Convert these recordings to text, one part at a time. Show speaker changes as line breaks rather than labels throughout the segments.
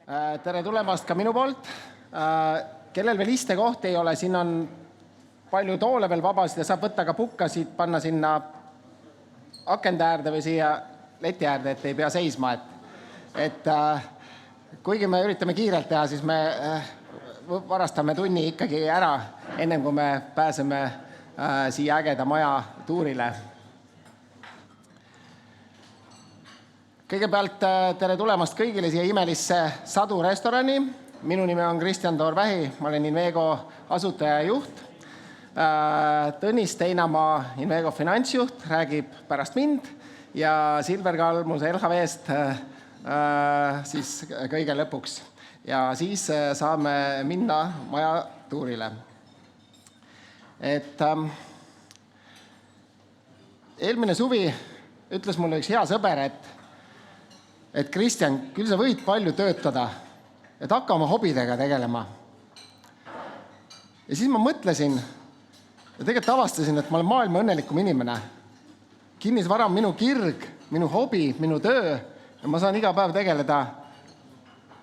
Tere tulemast ka minu poolt. Kellel veel istekohti ei ole, siin on palju toole veel vabasid ja saab võtta ka pukkasid, panna sinna akende äärde või siia leti äärde, et ei pea seisma. Kuigi me üritame kiirelt teha, siis me varastame tunni ikkagi ära, ennem kui me pääseme siia ägeda maja tuurile. Kõigepealt tere tulemast kõigile siia imelisse Sadu restorani. Minu nime on Kristjan Toor-Vähi, ma olen Invego asutaja ja juht. Tõnis Teinamaa, Invego finantsjuht, räägib pärast mind ja Silver Kalmus LHV-st siis kõige lõpuks. Ja siis saame minna maja tuurile. Eelmine suvi ütles mulle üks hea sõber, et Kristjan, küll sa võid palju töötada, et hakka oma hobidega tegelema. Ja siis ma mõtlesin ja tegelikult avastasin, et ma olen maailma õnnelikum inimene. Kinnisvara on minu kirg, minu hobi, minu töö ja ma saan iga päev tegeleda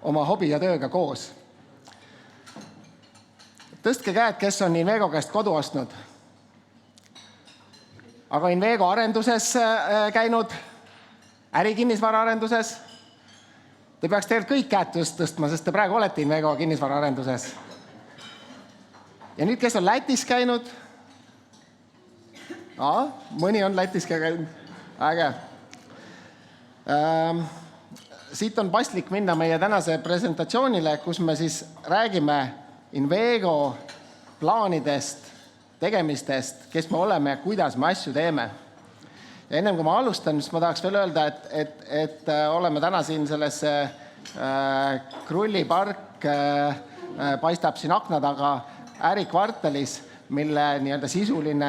oma hobi ja tööga koos. Tõstke käed, kes on Invego käest kodu ostnud. Aga Invego arenduses käinud, ärikinnisvara arenduses. Te peaks tegelikult kõik käed tõstma, sest te praegu olete Invego kinnisvara arenduses. Ja nüüd, kes on Lätis käinud? Mõni on Lätis käinud. Äge. Siit on paslik minna meie tänase presentatsioonile, kus me siis räägime Invego plaanidest, tegemistest, kes me oleme ja kuidas me asju teeme. Ja ennem kui ma alustan, siis ma tahaks veel öelda, et oleme täna siin selles Krullipark paistab siin akna taga ärikvartalis, mille nii-öelda sisuline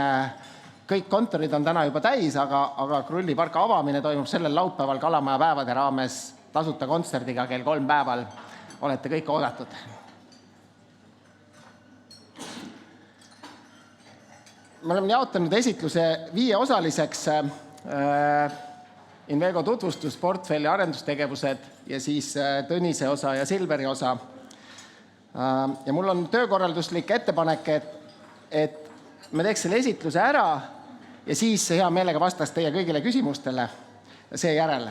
kõik kontorid on täna juba täis, aga Krullipark avamine toimub sellel laupäeval Kalamaja päevade raames tasuta kontserdiga kell 3 päeval. Olete kõik oodatud. Me oleme jaotanud esitluse 5 osaliseks. Invego tutvustus, portfelli arendustegevused ja siis Tõnise osa ja Silveri osa. Ja mul on töökorralduslik ettepanek, et me teeks selle esitluse ära ja siis hea meelega vastaks teie kõigile küsimustele seejärel.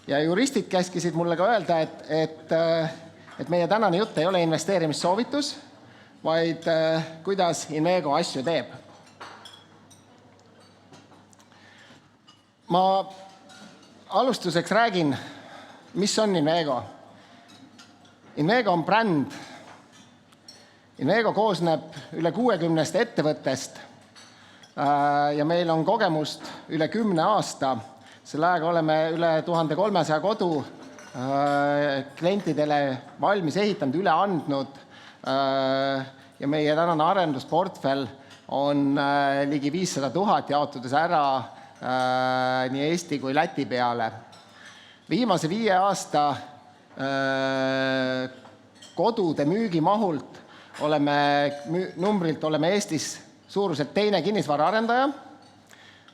Ja juristid käskisid mulle ka öelda, et meie tänane jutt ei ole investeerimissoovitus, vaid kuidas Invego asju teeb. Ma alustuseks räägin, mis on Invego. Invego on bränd. Invego koosneb üle 60 ettevõttest ja meil on kogemust üle 10 aasta. Selle aega oleme üle 1300 kodu klientidele valmis ehitanud, üle andnud ja meie tänane arendusportfell on ligi 500 000 jaotudes ära nii Eesti kui Läti peale. Viimase 5 aasta kodude müügimahult numbrilt oleme Eestis suuruselt teine kinnisvaraarendaja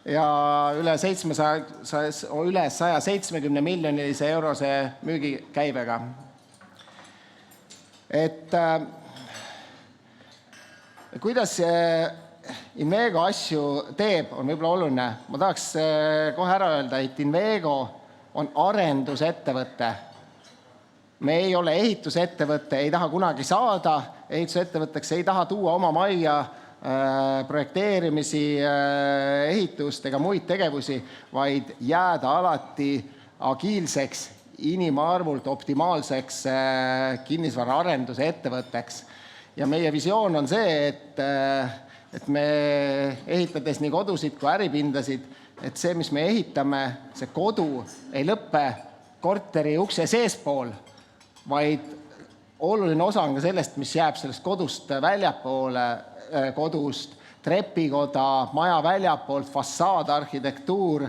ja üle 170 miljonilise eurose müügikäibega. Kuidas Invego asju teeb, on võib-olla oluline. Ma tahaks kohe ära öelda, et Invego on arendusettevõte. Me ei ole ehitusettevõte, ei taha kunagi saada ehitusettevõtteks, ei taha tuua oma majja projekteerimisi, ehitust ega muid tegevusi, vaid jääda alati agiilseks, inimarvult optimaalseks kinnisvara arenduse ettevõtteks. Ja meie visioon on see, et me ehitades nii kodusid kui äripindasid, et see, mis me ehitame, see kodu ei lõppe korteri ukse seespool, vaid oluline osa on ka sellest, mis jääb sellest kodust väljapoole kodust, trepikoda, maja väljapoolt, fassaadarhitektuur,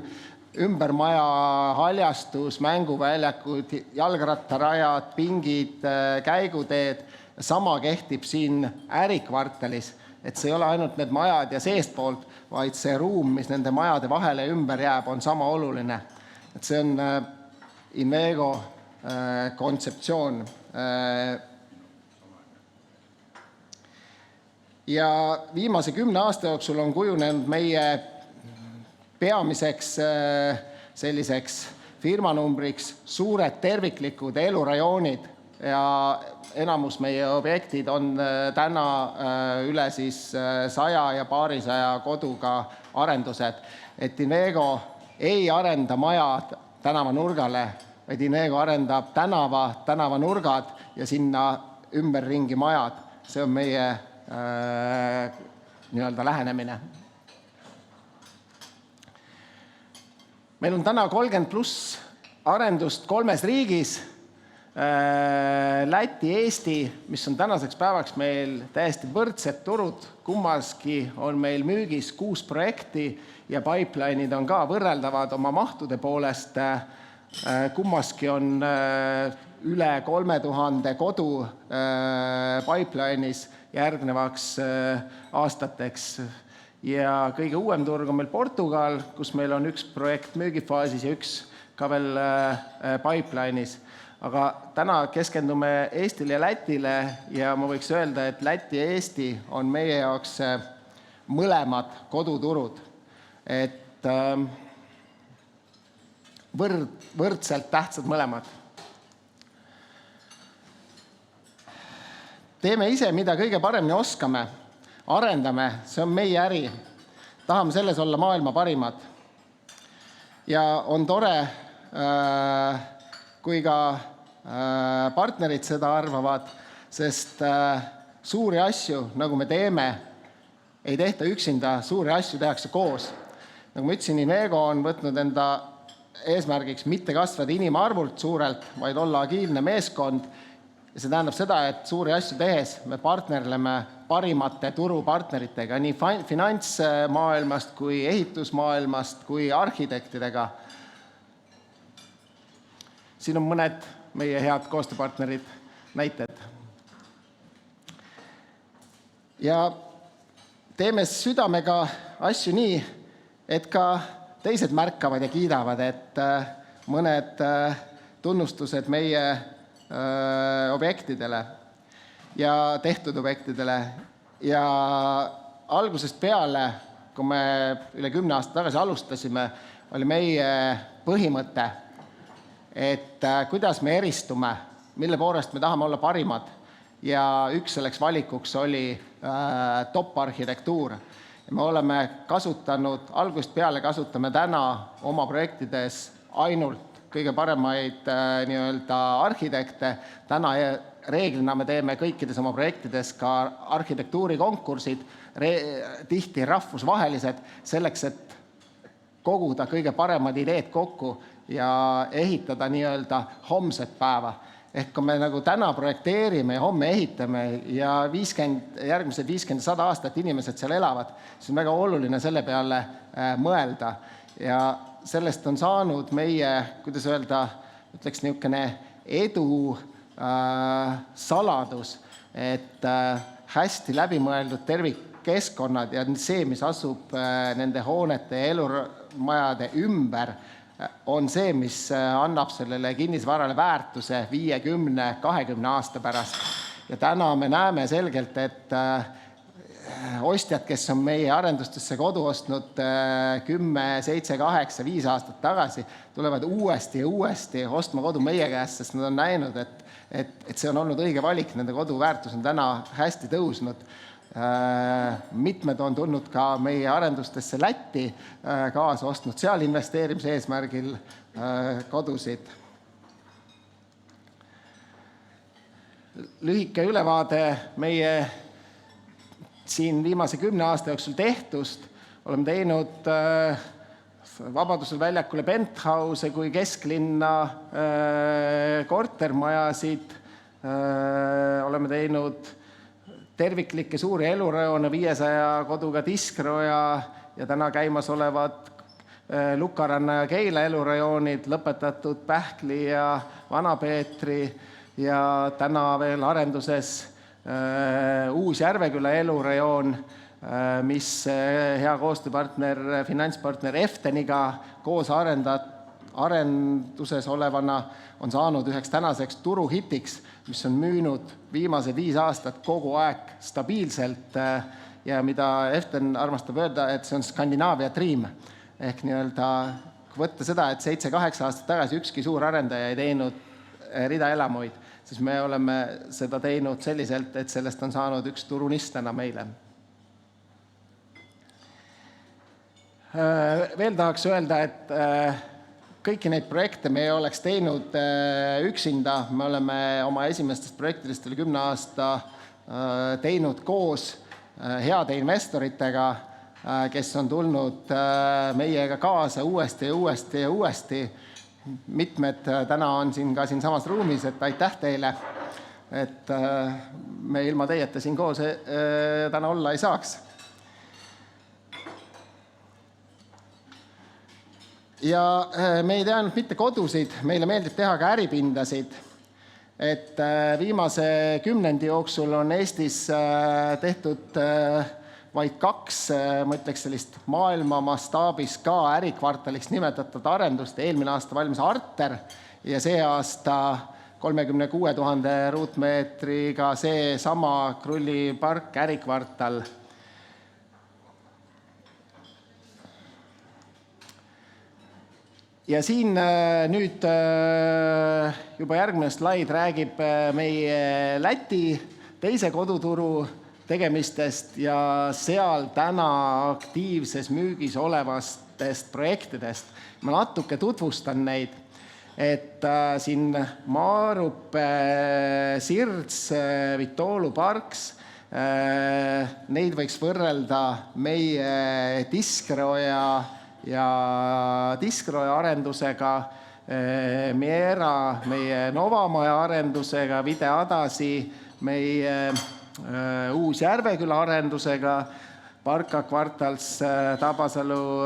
ümber maja haljastus, mänguväljakud, jalgrattarajad, pingid, käiguteed. Sama kehtib siin ärikvartalis, et see ei ole ainult need majad ja seestpoolt, vaid see ruum, mis nende majade vahele ümber jääb, on sama oluline. Et see on Invego kontseptsioon. Ja viimase 10 aasta jooksul on kujunenud meie peamiseks selliseks firmanumbriks suured terviklikud elurajoonid ja enamus meie objektid on täna üle 100 ja paarisaja koduga arendused. Et Invego ei arenda maja tänavanurgale, vaid Invego arendab tänavanurgad ja sinna ümberringi majad. See on meie nii-öelda lähenemine. Meil on täna 30+ arendust 3 riigis. Läti, Eesti, mis on tänaseks päevaks meil täiesti võrdsed turud. Kummaski on meil müügis 6 projekti ja pipeline'id on ka võrreldavad oma mahtude poolest. Kummaski on üle 3000 kodu pipeline'is järgnevaks aastateks. Ja kõige uuem turg on meil Portugal, kus meil on 1 projekt müügifaasis ja 1 ka veel pipeline'is. Aga täna keskendume Eestile ja Lätile ja ma võiks öelda, et Läti ja Eesti on meie jaoks mõlemad koduturud. Et võrdselt tähtsad mõlemad. Teeme ise, mida kõige paremini oskame. Arendame, see on meie äri. Tahame selles olla maailma parimad. Ja on tore, kui ka partnerid seda arvavad, sest suuri asju, nagu me teeme, ei tehta üksinda, suuri asju tehakse koos. Nagu ma ütlesin, Invego on võtnud enda eesmärgiks mitte kasvada inimarvult suurelt, vaid olla agiilne meeskond. Ja see tähendab seda, et suuri asju tehes me partnerleme parimate turupartneritega, nii finantsmaailmast kui ehitusmaailmast kui arhitektidega. Siin on mõned meie head koostööpartnerid näited. Ja teeme südamega asju nii, et ka teised märkavad ja kiidavad, et mõned tunnustused meie objektidele ja tehtud objektidele. Ja algusest peale, kui me üle 10 aasta tagasi alustasime, oli meie põhimõte, et kuidas me eristume, mille poolest me tahame olla parimad. Ja üks selleks valikuks oli top-arhitektuur. Me oleme kasutanud, algusest peale kasutame täna oma projektides ainult kõige paremaid nii-öelda arhitekte. Täna reeglina me teeme kõikides oma projektides ka arhitektuurikonkursid, tihti rahvusvahelised, selleks, et koguda kõige paremad ideed kokku ja ehitada nii-öelda homset päeva. Ehk kui me nagu täna projekteerime ja homme ehitame ja järgmised 50-100 aastat inimesed seal elavad, siis on väga oluline selle peale mõelda. Ja sellest on saanud meie, kuidas öelda, ütleks niisugune edu saladus, et hästi läbimõeldud tervikkeskkonnad ja see, mis asub nende hoonete ja elumajade ümber, on see, mis annab sellele kinnisvarale väärtuse 50-20 aasta pärast. Ja täna me näeme selgelt, et ostjad, kes on meie arendustesse kodu ostnud 10, 7, 8, 5 aastat tagasi, tulevad uuesti ja uuesti ostma kodu meie käest, sest nad on näinud, et see on olnud õige valik. Nende kodu väärtus on täna hästi tõusnud. Mitmed on tulnud ka meie arendustesse Lätti kaasa ostnud seal investeerimise eesmärgil kodusid. Lühike ülevaade meie siin viimase 10 aasta jooksul tehtust. Oleme teinud Vabaduse väljakule penthouse kui kesklinna kortermajasid. Oleme teinud terviklikke suuri elurajoone 500 koduga Diskroja ja täna käimas olevad Lukaranna ja Keila elurajoonid, lõpetatud Pähkli ja Vana-Peetri ja täna veel arenduses uus Järveküla elurajoon, mis hea koostööpartner, finantspartner Efteniga koos arenduses olevana on saanud üheks tänaseks turuhitiks, mis on müünud viimased 5 aastat kogu aeg stabiilselt ja mida Eften armastab öelda, et see on Skandinaavia dream. Ehk nii-öelda võtta seda, et 7-8 aastat tagasi ükski suur arendaja ei teinud ridaelamuid, siis me oleme seda teinud selliselt, et sellest on saanud üks turunist täna meile. Veel tahaks öelda, et kõiki neid projekte me ei oleks teinud üksinda. Me oleme oma esimestest projektidest üle 10 aasta teinud koos heade investoritega, kes on tulnud meiega kaasa uuesti ja uuesti ja uuesti. Mitmed täna on ka siin samas ruumis, et aitäh teile, et me ilma teieta siin koos täna olla ei saaks. Ja me ei teanud mitte kodusid, meile meeldib teha ka äripindasid. Et viimase 10 jooksul on Eestis tehtud vaid 2, ma ütleks sellist maailma mastaabis ka ärikvartaliks nimetatud arendust. Eelmine aasta valmis Arter ja see aasta 36 000 ruutmeetriga see sama Krulli park ärikvartal. Ja siin nüüd juba järgmine slaid räägib meie Läti teise koduturu tegemistest ja seal täna aktiivses müügis olevastest projektidest. Ma natuke tutvustan neid, et siin Maarupe, Sirts, Vitoolu parks, neid võiks võrrelda meie Diskroja arendusega, Miera meie Novamaja arendusega, Vide Adasi meie Uus-Järveküla arendusega, Parka kvartals Tabasalu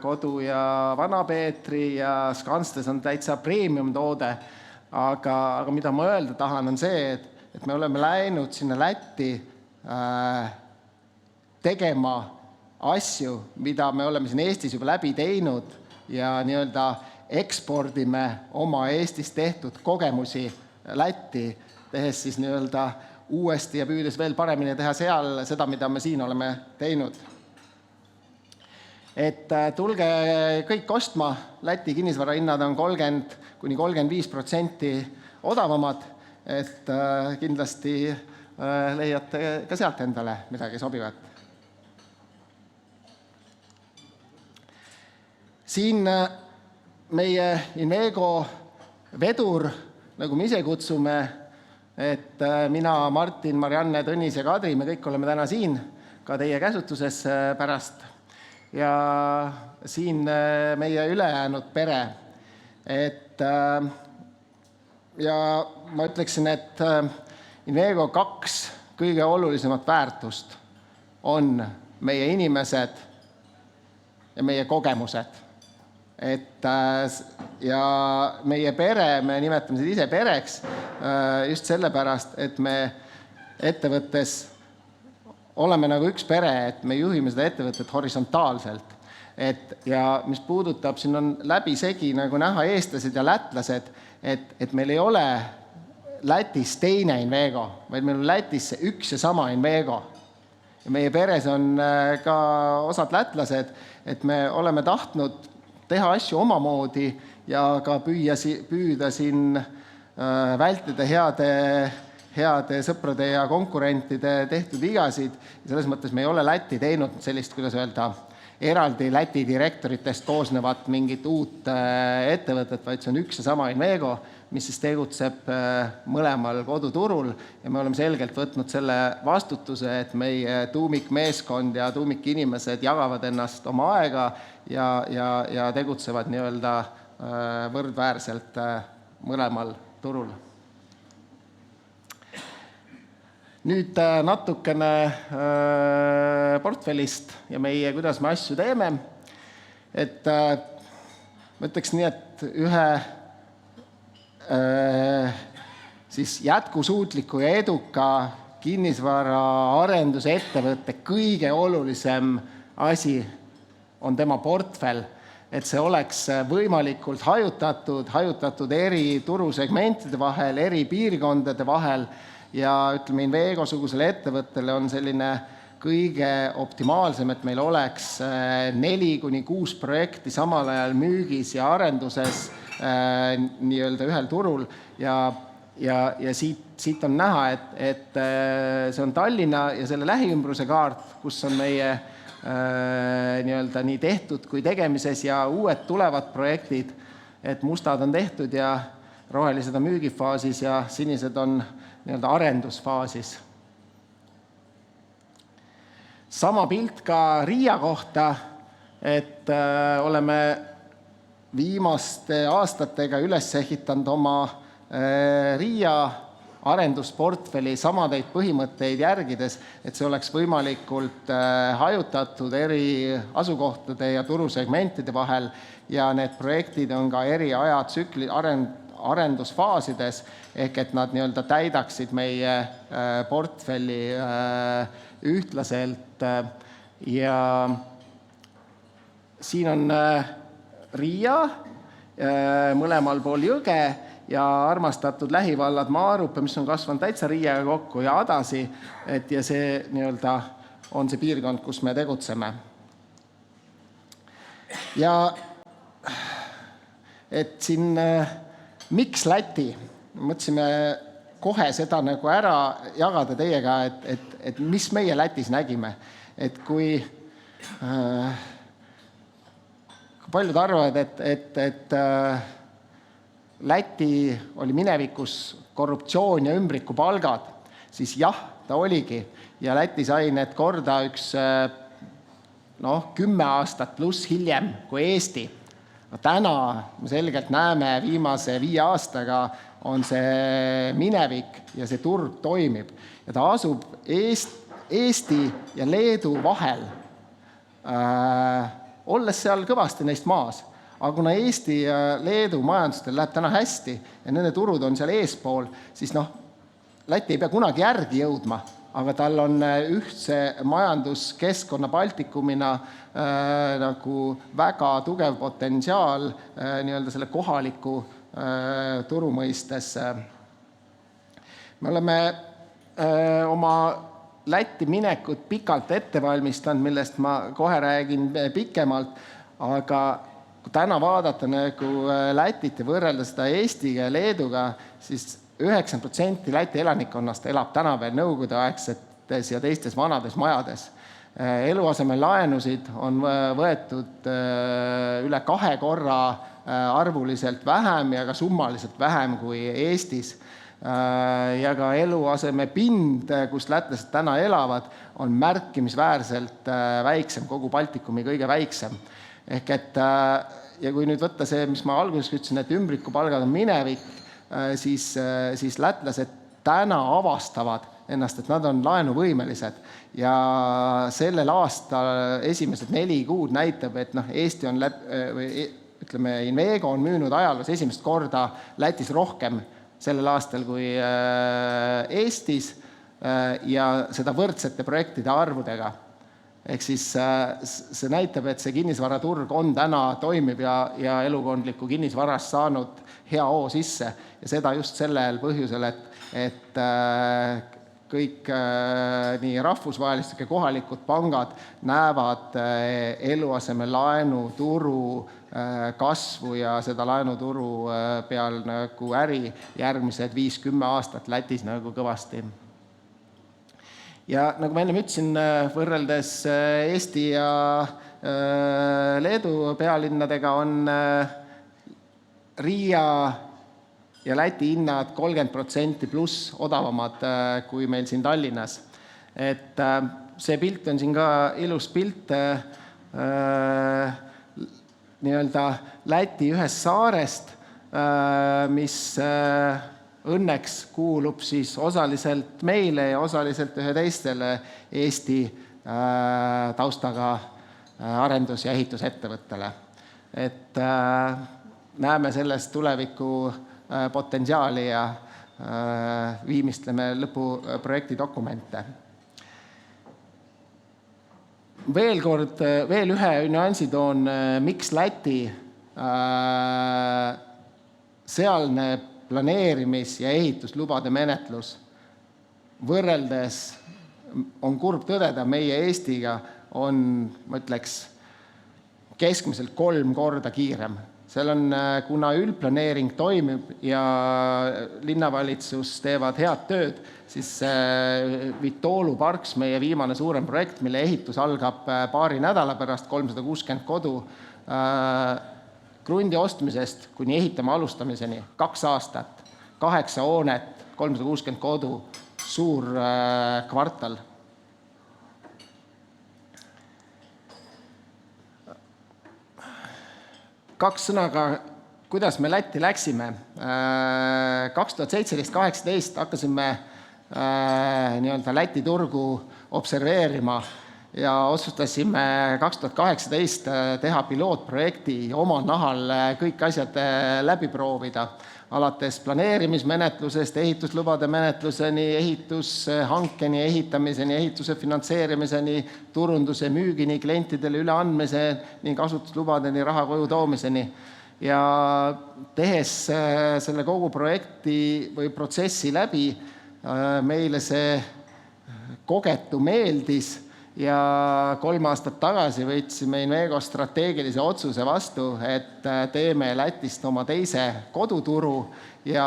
kodu ja Vana-Peetri ja Skanstes on täitsa premium toode. Aga mida ma öelda tahan on see, et me oleme läinud sinna Lätti tegema asju, mida me oleme siin Eestis juba läbi teinud ja nii-öelda ekspordime oma Eestis tehtud kogemusi Lätti, tehes siis nii-öelda uuesti ja püüdes veel paremini teha seal seda, mida me siin oleme teinud. Et tulge kõik ostma, Läti kinnisvarahinnad on 30–35% odavamad, et kindlasti leiate ka sealt endale midagi sobivat. Siin meie Invego vedur, nagu me ise kutsume, et mina, Martin, Marianne, Tõnis ja Kadri, me kõik oleme täna siin, ka teie käsutuses pärast. Ja siin meie ülejäänud pere. Ja ma ütleksin, et Invego 2 kõige olulisemat väärtust on meie inimesed ja meie kogemused. Ja meie pere, me nimetame seda ise pereks just sellepärast, et me ettevõttes oleme nagu üks pere, et me juhime seda ettevõtet horisontaalselt. Ja mis puudutab, siin on läbisegi nagu näha eestlased ja lätlased, et meil ei ole Lätis teine Invego, vaid meil on Lätis üks ja sama Invego. Ja meie peres on ka osad lätlased, et me oleme tahtnud teha asju omamoodi ja ka püüda siin vältida heade sõprade ja konkurentide tehtud vigasid. Selles mõttes me ei ole Läti teinud sellist, kuidas öelda, eraldi Läti direktoritest koosnevat mingit uut ettevõtet, vaid see on üks ja sama Invego, mis siis tegutseb mõlemal koduturul ja me oleme selgelt võtnud selle vastutuse, et meie tuumikmeeskond ja tuumikinimesed jagavad ennast oma aega ja tegutsevad nii-öelda võrdväärselt mõlemal turul. Nüüd natukene portfellist ja kuidas me asju teeme. Et ma ütleks nii, et ühe siis jätkusuutliku ja eduka kinnisvara arendusettevõtte kõige olulisem asi on tema portfell. et see oleks võimalikult hajutatud eri turusegmentide vahel, eri piirkondade vahel ja ütleme, Invego-sugusele ettevõttele on selline kõige optimaalsem, et meil oleks 4-6 projekti samal ajal müügis ja arenduses nii-öelda ühel turul ja siit on näha, et see on Tallinna ja selle lähiümbruse kaart, kus on meie nii-öelda nii tehtud kui tegemises ja uued tulevad projektid, et mustad on tehtud ja rohelised on müügifaasis ja sinised on nii-öelda arendusfaasis. Sama pilt ka Riia kohta, et oleme viimaste aastatega üles ehitanud oma Riia arendusportfelli samadeid põhimõtteid järgides, et see oleks võimalikult hajutatud eri asukohtade ja turusegmentide vahel ja need projektid on ka eri ajatsükli arendusfaasides, ehk et nad nii-öelda täidaksid meie portfelli ühtlaselt ja siin on Riia mõlemal pool jõge ja armastatud lähivallad Maarupe, mis on kasvanud täitsa Riiaga kokku ja Adasi, ja see nii-öelda on see piirkond, kus me tegutseme. Ja et siin miks Läti? Mõtlesime kohe seda nagu ära jagada teiega, et mis meie Lätis nägime. Et kui paljud arvavad, et Läti oli minevikus korruptsioon ja ümbrikupalgad, siis jah, ta oligi. Ja Läti sai need korda 10 aastat pluss hiljem kui Eesti. Täna me selgelt näeme viimase 5 aastaga on see minevik ja see turg toimib. Ja ta asub Eesti ja Leedu vahel, olles seal kõvasti neist maas. Aga kuna Eesti ja Leedu majandustel läheb täna hästi ja nende turud on seal eespool, siis Läti ei pea kunagi järgi jõudma, aga tal on ühtse majanduskeskkonna Baltikumina nagu väga tugev potentsiaal nii-öelda selle kohaliku turu mõistes. Me oleme oma Lätti minekut pikalt ette valmistanud, millest ma kohe räägin pikemalt, aga kui täna vaadata nagu Lätit ja võrrelda seda Eestiga ja Leeduga, siis 90% Läti elanikkonnast elab täna veel nõukogudeaegsetes ja teistes vanades majades. Eluasemel laenusid on võetud üle 2 korra arvuliselt vähem ja ka summaliselt vähem kui Eestis. Ja ka eluaseme pind, kus lätlased täna elavad, on märkimisväärselt väiksem, kogu Baltikumi kõige väiksem. Ehk et, ja kui nüüd võtta see, mis ma alguses ütlesin, et ümbrikupalgad on minevik, siis lätlased täna avastavad ennast, et nad on laenuvõimelised ja sellel aastal esimesed 4 kuud näitab, et Eesti on ütleme, Invego on müünud ajaloos esimest korda Lätis rohkem sellel aastal kui Eestis ja seda võrdsete projektide arvudega. Ehk siis see näitab, et see kinnisvaraturg on täna toimib ja elukondliku kinnisvarast saanud hea hoo sisse ja seda just sellel põhjusel, et kõik nii rahvusvahelised ja kohalikud pangad näevad eluaseme laenuturu kasvu ja seda laenuturu peal nagu äri järgmised 5-10 aastat Lätis nagu kõvasti. Ja nagu ma enne ütlesin, võrreldes Eesti ja Leedu pealinnadega on Riia ja Läti hinnad 30% pluss odavamad kui meil siin Tallinnas. Et see pilt on siin ka ilus pilt nii-öelda Läti ühest saarest, mis õnneks kuulub siis osaliselt meile ja osaliselt ühe teistele Eesti taustaga arendus- ja ehitusettevõttele. Et näeme sellest tuleviku potentsiaali ja viimistleme lõpuprojekti dokumente. veel kord, veel ühe nüansi toon, miks Läti sealne planeerimis- ja ehituslubade menetlus võrreldes on kurb tõdeda meie Eestiga on, ma ütleks, keskmiselt 3 korda kiirem. Seal on, kuna üldplaneering toimib ja linnavalitsus teevad head tööd, siis Vitoolu parks, meie viimane suurem projekt, mille ehitus algab paari nädala pärast, 360 kodu, krundi ostmisest kuni ehitama alustamiseni 2 aastat, 8 hoonet, 360 kodu, suur kvartal. Kaks sõnaga, kuidas me Lätti läksime. 2017-18 hakkasime nii-öelda Läti turgu observeerima ja otsustasime 2018 teha pilootprojekti oma nahal kõik asjad läbi proovida. Alates planeerimismenetlusest, ehituslubade menetluseni, ehitushankeni, ehitamiseni, ehituse finantseerimiseni, turunduse müügini, klientidele üleandmise ning asutuslubadeni, raha koju toomiseni. Ja tehes selle kogu projekti või protsessi läbi, meile see kogetu meeldis ja 3 aastat tagasi võtsime Inveego strateegilise otsuse vastu, et teeme Lätist oma teise koduturu ja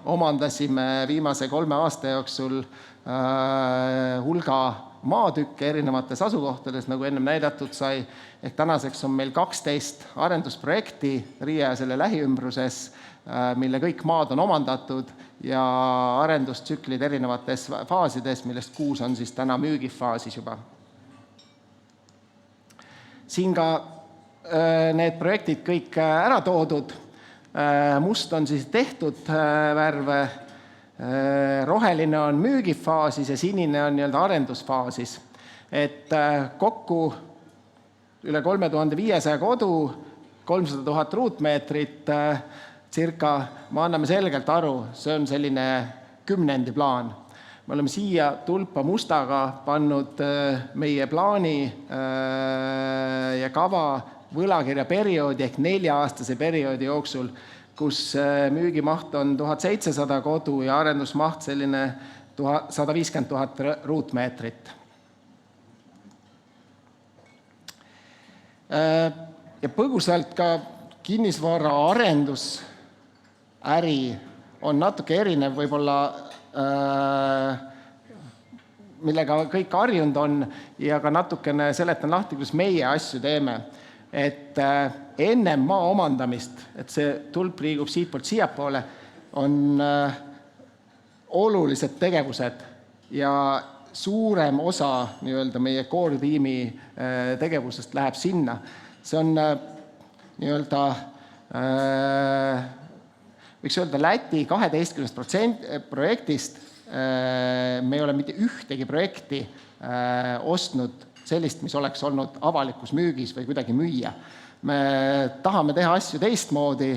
omandasime viimase 3 aasta jooksul hulga maatükke erinevates asukohtades, nagu ennem näidatud sai. Ehk tänaseks on meil 12 arendusprojekti Riia ja selle lähiümbruses, mille kõik maad on omandatud ja arendustsüklid erinevates faasides, millest 6 on siis täna müügifaasis juba. Siin ka need projektid kõik ära toodud. Must on siis tehtud värv, roheline on müügifaasis ja sinine on nii-öelda arendusfaasis. Et kokku üle 3500 kodu, 300 000 ruutmeetrit, circa, me anname selgelt aru, see on selline 10. plaan. Me oleme siia tulpa mustaga pannud meie plaani ja kava võlakirja perioodi ehk 4-aastase perioodi jooksul, kus müügimaht on 1700 kodu ja arendusmaht selline 150 000 ruutmeetrit. Ja põgusalt ka kinnisvara arendusäri on natuke erinev võib-olla, millega kõik harjunud on ja ka natukene seletan lahti, kuidas meie asju teeme. Et ennem maa omandamist, et see tulp liigub siitpoolt siiapoole, on olulised tegevused ja suurem osa nii-öelda meie core tiimi tegevusest läheb sinna. See on nii-öelda, võiks öelda Läti 12% projektist, me ei ole mitte ühtegi projekti ostnud sellist, mis oleks olnud avalikus müügis või kuidagi müüa. Me tahame teha asju teistmoodi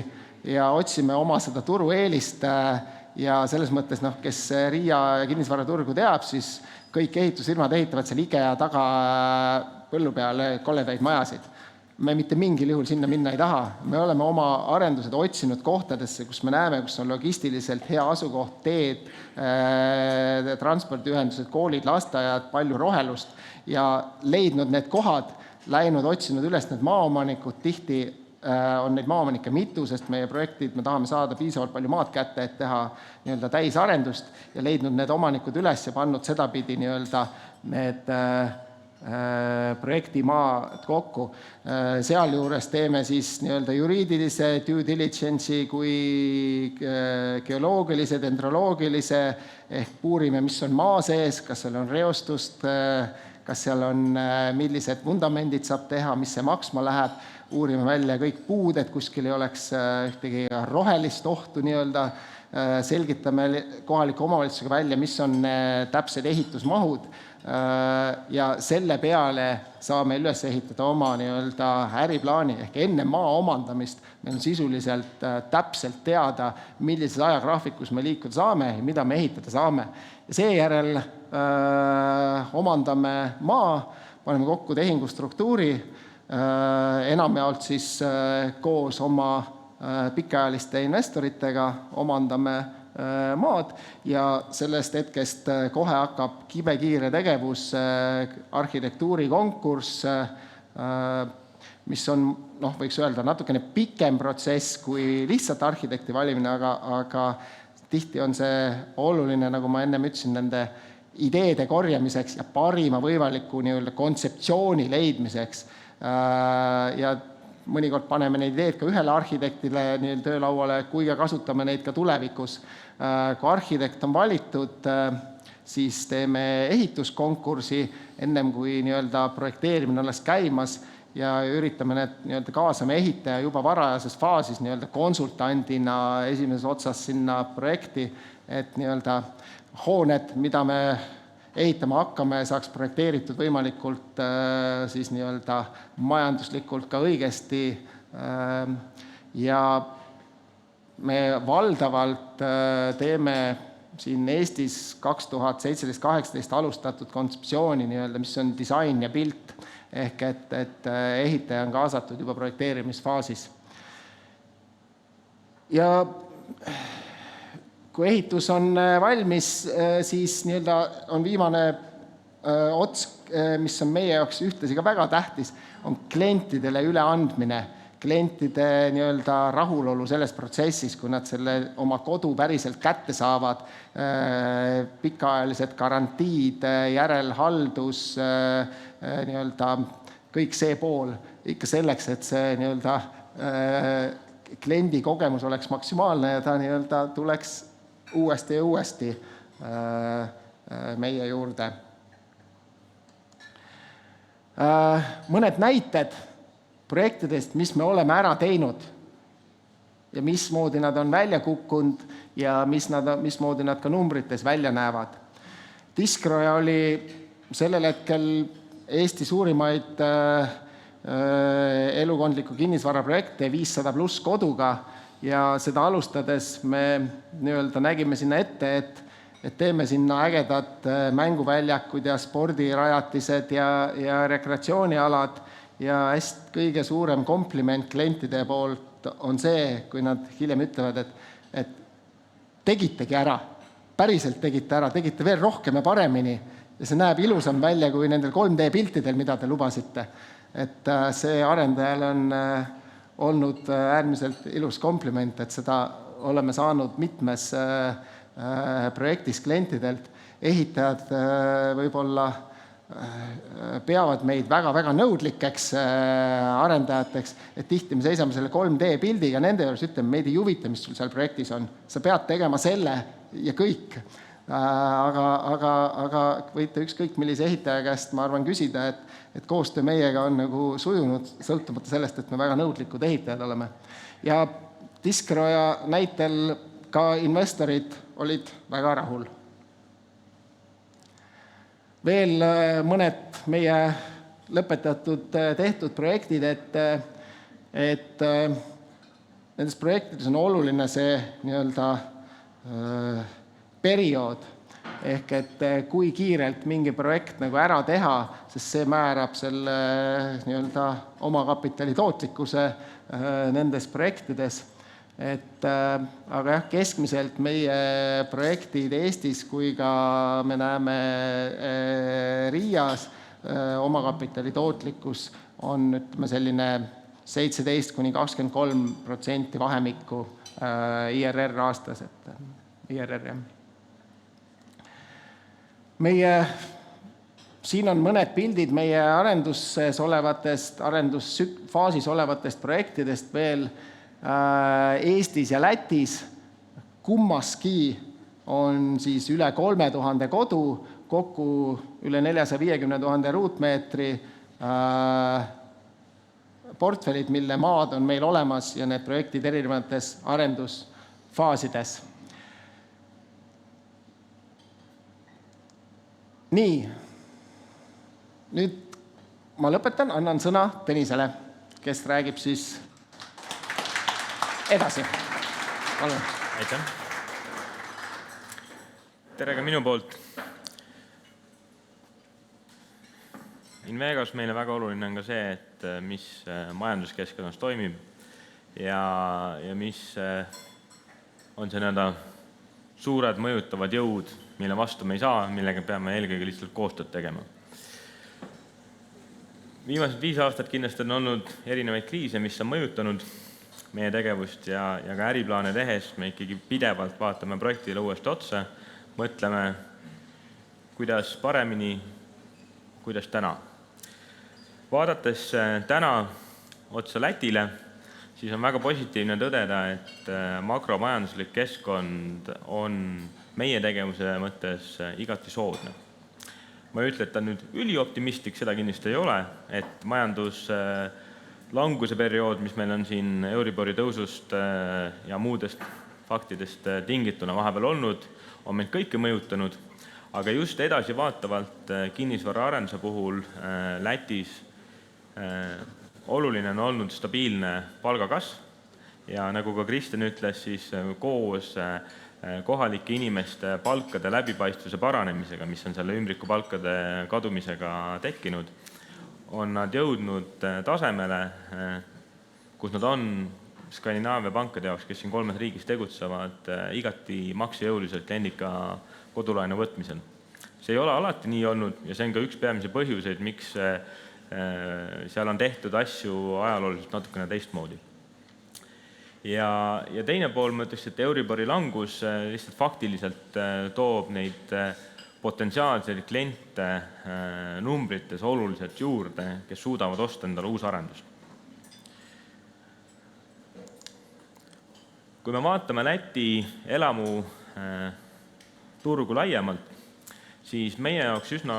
ja otsime oma seda turueelist ja selles mõttes, kes Riia kinnisvaraturgu teab, siis kõik ehitusfirmad ehitavad seal IKEA taga põllu peale koledaid majasid. Me mitte mingil juhul sinna minna ei taha. Me oleme oma arendused otsinud kohtadesse, kus me näeme, kus on logistiliselt hea asukoht, teed, transpordiühendused, koolid, lasteaiad, palju rohelust ja leidnud need kohad, läinud, otsinud üles need maaomanikud, tihti on neid maaomanikke mitu, sest meie projektid, me tahame saada piisavalt palju maad kätte, et teha nii-öelda täisarendust ja leidnud need omanikud üles ja pannud sedapidi nii-öelda need projektimaad kokku. Sealjuures teeme siis nii-öelda juriidilise due diligence'i kui geoloogilise, dendroloogilise ehk puurime, mis on maa sees, kas seal on reostust, kas seal on, millised vundamendid saab teha, mis see maksma läheb, uurime välja kõik puud, et kuskil ei oleks ühtegi rohelist ohtu nii-öelda, selgitame kohaliku omavalitsusega välja, mis on täpsed ehitusmahud ja selle peale saame üles ehitada oma nii-öelda äriplaani ehk enne maa omandamist meil on sisuliselt täpselt teada, millises ajagraafikus me liikuda saame ja mida me ehitada saame. Ja seejärel omandame maa, paneme kokku tehingustruktuuri, enamjaolt siis koos oma pikaajaliste investoritega omandame maad ja sellest hetkest kohe hakkab kibekiire tegevus, arhitektuurikonkurss, mis on, võiks öelda, natukene pikem protsess kui lihtsalt arhitekti valimine, aga tihti on see oluline, nagu ma ennem ütlesin, nende ideede korjamiseks ja parima võimaliku kontseptsiooni leidmiseks. Ja mõnikord paneme neid ideed ka ühele arhitektile töölauale, kui ka kasutame neid ka tulevikus. Kui arhitekt on valitud, siis teeme ehituskonkursi ennem kui projekteerimine alles käimas ja üritame need kaasame ehitaja juba varajases faasis konsultandina esimeses otsas sinna projekti, et hooned, mida me ehitama hakkame, saaks projekteeritud võimalikult siis majanduslikult ka õigesti ja me valdavalt teeme siin Eestis 2017-2018 alustatud kontseptsiooni, mis on disain ja pilt, ehk et ehitaja on kaasatud juba projekteerimisfaasis. Ja kui ehitus on valmis, siis on viimane ots, mis on meie jaoks ühtlasi ka väga tähtis, on klientidele üleandmine, klientide rahulolu selles protsessis, kui nad selle oma kodu päriselt kätte saavad, pikaajalised garantiid, järelhaldus, kõik see pool ikka selleks, et see kliendi kogemus oleks maksimaalne ja ta tuleks uuesti ja uuesti meie juurde. Mõned näited projektidest, mis me oleme ära teinud ja mismoodi nad on välja kukkunud ja mismoodi nad ka numbrites välja näevad. Diskroja oli sellel hetkel Eesti suurimaid elukondliku kinnisvara projekte 500+ koduga ja seda alustades me nägime sinna ette, et teeme sinna ägedad mänguväljakud ja spordirajatised ja rekreatsioonialad ja kõige suurem kompliment klientide poolt on see, kui nad hiljem ütlevad, et tegitegi ära, päriselt tegite ära, tegite veel rohkem ja paremini ja see näeb ilusam välja kui nendel 3D piltidel, mida te lubasite. Et see arendajal on olnud äärmiselt ilus kompliment, et seda oleme saanud mitmes projektis klientidelt. Ehitajad võib-olla peavad meid väga-väga nõudlikeks arendajateks, et tihti me seisame selle 3D pildiga, nende juures ütleme, meid ei huvita, mis sul seal projektis on. Sa pead tegema selle ja kõik. Aga võite ükskõik millise ehitaja käest, ma arvan, küsida, et koostöö meiega on nagu sujunud, sõltumata sellest, et me väga nõudlikud ehitajad oleme. Ja Diskroja näitel ka investorid olid väga rahul. Veel mõned meie lõpetatud tehtud projektid, et nendes projektides on oluline see periood, ehk et kui kiirelt mingi projekt nagu ära teha, sest see määrab selle omakapitali tootlikkuse nendes projektides. Aga keskmiselt meie projektid Eestis, kui ka me näeme Riias, omakapitali tootlikkus on selline 17–23% vahemikku IRR aastas, IRR jah. Siin on mõned pildid meie arendusfaasis olevatest projektidest veel Eestis ja Lätis. Kummaski on siis üle 3000 kodu, kokku üle 450 000 ruutmeetri portfellid, mille maad on meil olemas ja need projektid erinevates arendusfaasides. Nii, nüüd ma lõpetan, annan sõna Tõnisele, kes räägib siis edasi. Palun.
Aitäh. Tere ka minu poolt. Invegos meile väga oluline on ka see, et mis majanduskeskkonnas toimib ja mis on see suured mõjutavad jõud, mille vastu me ei saa, millega peame eelkõige lihtsalt koostööd tegema. Viimased 5 aastat kindlasti on olnud erinevaid kriise, mis on mõjutanud meie tegevust ja ka äriplaane tehes me ikkagi pidevalt vaatame projektile uuesti otsa, mõtleme, kuidas paremini, kuidas täna. Vaadates täna otsa Lätile, siis on väga positiivne tõdeda, et makromajanduslik keskkond on meie tegevuse mõttes igati soodne. Ma ei ütle, et ta nüüd ülioptimistlik, seda kindlasti ei ole, et majanduslanguse periood, mis meil on siin Euribori tõusust ja muudest faktidest tingituna vahepeal olnud, on meid kõike mõjutanud, aga just edasi vaatavalt kinnisvara arenduse puhul Lätis oluline on olnud stabiilne palgakasv ja nagu ka Kristjan ütles, siis koos kohalike inimeste palkade läbipaistvuse paranemisega, mis on selle ümbrikupalkade kadumisega tekkinud, on nad jõudnud tasemele, kus nad on Skandinaavia pankade jaoks, kes siin 3 riigis tegutsevad, igati maksejõuliselt kliendiga kodulaenu võtmisel. See ei ole alati nii olnud ja see on ka üks peamisi põhjuseid, miks seal on tehtud asju ajalooliselt natukene teistmoodi. Ja teine pool, ma ütleks, et Euribori langus lihtsalt faktiliselt toob neid potentsiaalseid kliente numbrites oluliselt juurde, kes suudavad osta endale uusarendust. Kui me vaatame Läti elamu turgu laiemalt, siis meie jaoks üsna,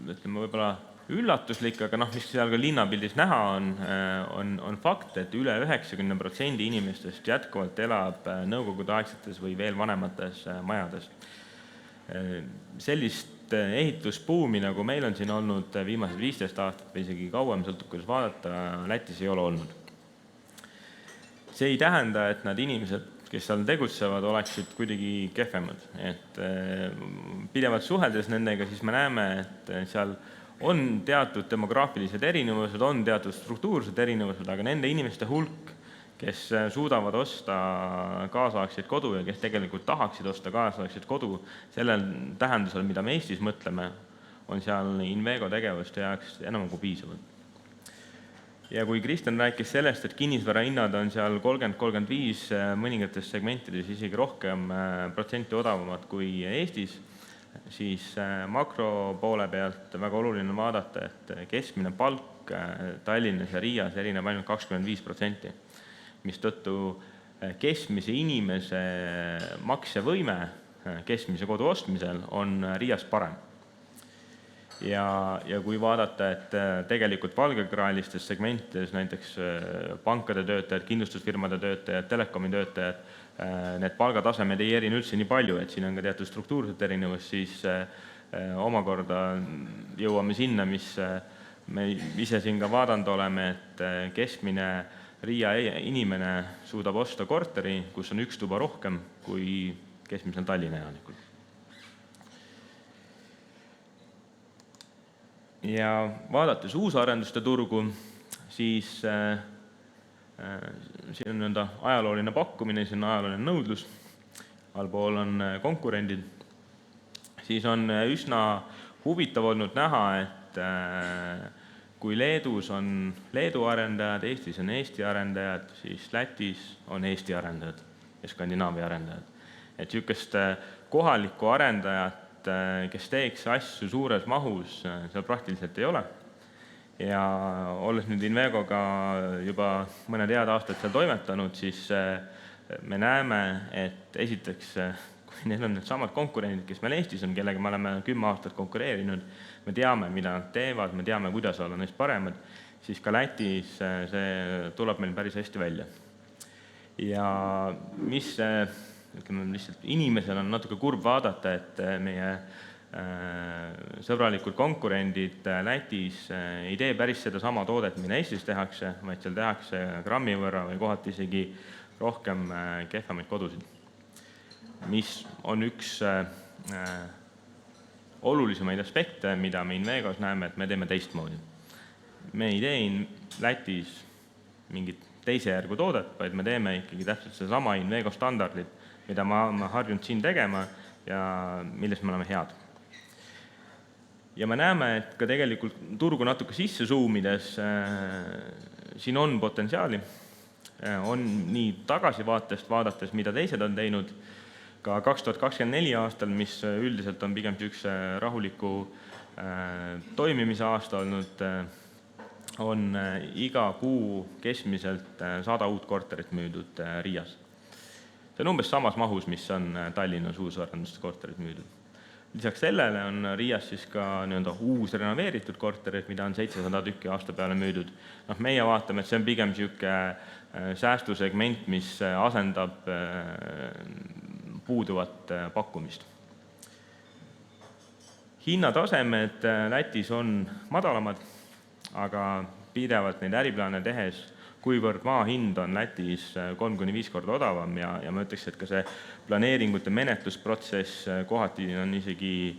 ütleme võib-olla üllatuslik, aga mis seal ka linnapildis näha on fakt, et üle 90% inimestest jätkuvalt elab nõukogudeaegsetes või veel vanemates majades. Sellist ehitusbuumi, nagu meil on siin olnud viimased 15 aastat või isegi kauem, sõltub kuidas vaadata, Lätis ei ole olnud. See ei tähenda, et nad inimesed, kes seal tegutsevad, oleksid kuidagi kehvemad. Et pidevalt suheldes nendega, siis me näeme, et seal on teatud demograafilised erinevused, on teatud struktuursed erinevused, aga nende inimeste hulk, kes suudavad osta kaasaegseid kodu ja kes tegelikult tahaksid osta kaasaegseid kodu sellel tähendusel, mida me Eestis mõtleme, on seal Invego tegevuste jaoks enam kui piisavalt. Ja kui Kristjan rääkis sellest, et kinnisvara hinnad on seal 30-35 mõningates segmentides isegi rohkem protsenti odavamad kui Eestis, siis makro poole pealt väga oluline vaadata, et keskmine palk Tallinnas ja Riias erineb ainult 25%, mistõttu keskmise inimese maksevõime keskmise kodu ostmisel on Riias parem. Ja kui vaadata, et tegelikult valgekraelistes segmentides, näiteks pankade töötajad, kindlustusfirmade töötajad, telekomi töötajad, need palgatasemed ei erine üldse nii palju, et siin on ka teatud struktuurset erinevus, siis omakorda jõuame sinna, mis me ise siin ka vaadanud oleme, et keskmine Riia inimene suudab osta korteri, kus on 1 tuba rohkem kui keskmisel Tallinna elanikul. Ja vaadates uusarenduste turgu, siis siin on ajalooline pakkumine, siin on ajalooline nõudlus, allpool on konkurendid. Siis on üsna huvitav olnud näha, et kui Leedus on Leedu arendajad, Eestis on Eesti arendajad, siis Lätis on Eesti arendajad ja Skandinaavia arendajad. Et niisugust kohalikku arendajat, kes teeks asju suures mahus, seal praktiliselt ei ole. Ja olles nüüd Invegoga juba mõned head aastad seal toimetanud, siis me näeme, et esiteks, kui neil on need samad konkurendid, kes meil Eestis on, kellega me oleme 10 aastat konkureerinud, me teame, mida nad teevad, me teame, kuidas olla neist paremad, siis ka Lätis see tuleb meil päris hästi välja. Ja mis ütleme, lihtsalt inimesel on natuke kurb vaadata, et meie sõbralikud konkurendid Lätis ei tee päris seda sama toodet, mida Eestis tehakse, vaid seal tehakse grammi võrra või kohati isegi rohkem kehvemaid kodusid, mis on üks olulisemaid aspekte, mida me Invegos näeme, et me teeme teistmoodi. Me ei tee Lätis mingit teise järgu toodet, vaid me teeme ikkagi täpselt seesama Invego standardid, mida me oleme harjunud siin tegema ja milles me oleme head. Ja me näeme, et ka tegelikult turgu natuke sisse suumides siin on potentsiaali. On nii tagasivaatest vaadates, mida teised on teinud, ka 2024 aastal, mis üldiselt on pigem üks rahuliku toimimise aasta olnud, on iga kuu keskmiselt 100 uut korterit müüdud Riias. See on umbes samas mahus, mis on Tallinnas uusarendustes korterit müüdud. Lisaks sellele on Riias siis ka uus renoveeritud korterid, mida on 700 tükki aasta peale müüdud. Meie vaatame, et see on pigem säästusegment, mis asendab puuduvat pakkumist. Hinnatasemed Lätis on madalamad, aga pidevalt neid äriplaane tehes, kuivõrd maa hind on Lätis 3-5 korda odavam ja ma ütleks, et ka see planeeringute menetlusprotsess kohati on isegi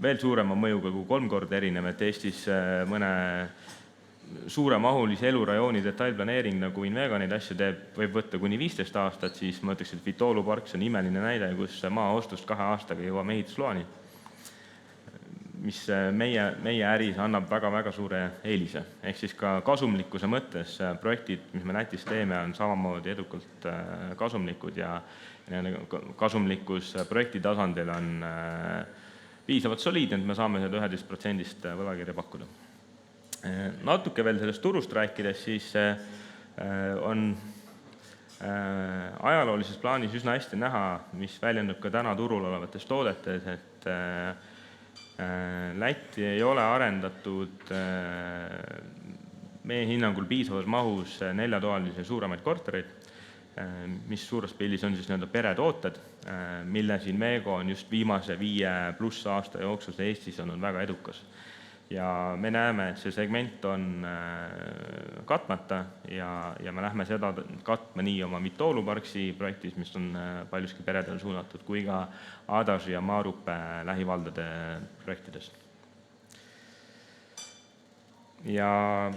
veel suurema mõjuga kui 3 korda erinev, et Eestis mõne suuremahulise elurajooni detailplaneering, nagu Invega neid asju teeb, võib võtta kuni 15 aastat, siis ma ütleks, et Vitolu park on imeline näide, kus maa ostust 2 aastaga jõuame ehitusloani, mis meie äris annab väga-väga suure eelise. Ehk siis ka kasumlikkuse mõttes projektid, mis me Lätis teeme, on samamoodi edukalt kasumlikud ja kasumlikkus projekti tasandil on piisavalt soliidne, et me saame seda 11% võlakirja pakkuda. Natuke veel sellest turust rääkides, siis on ajaloolises plaanis üsna hästi näha, mis väljendub ka täna turul olevates toodetes, et Lätti ei ole arendatud meie hinnangul piisavas mahus 4-toalisi suuremaid kortereid, mis suures pildis on siis peretooted, milles Invego on just viimase 5+ aasta jooksul Eestis olnud väga edukas. Ja me näeme, et see segment on katmata ja me lähme seda katma nii oma Vitolu parksi projektis, mis on paljuski peredel suunatud, kui ka Adaži ja Maarupe lähivaldade projektides. Ja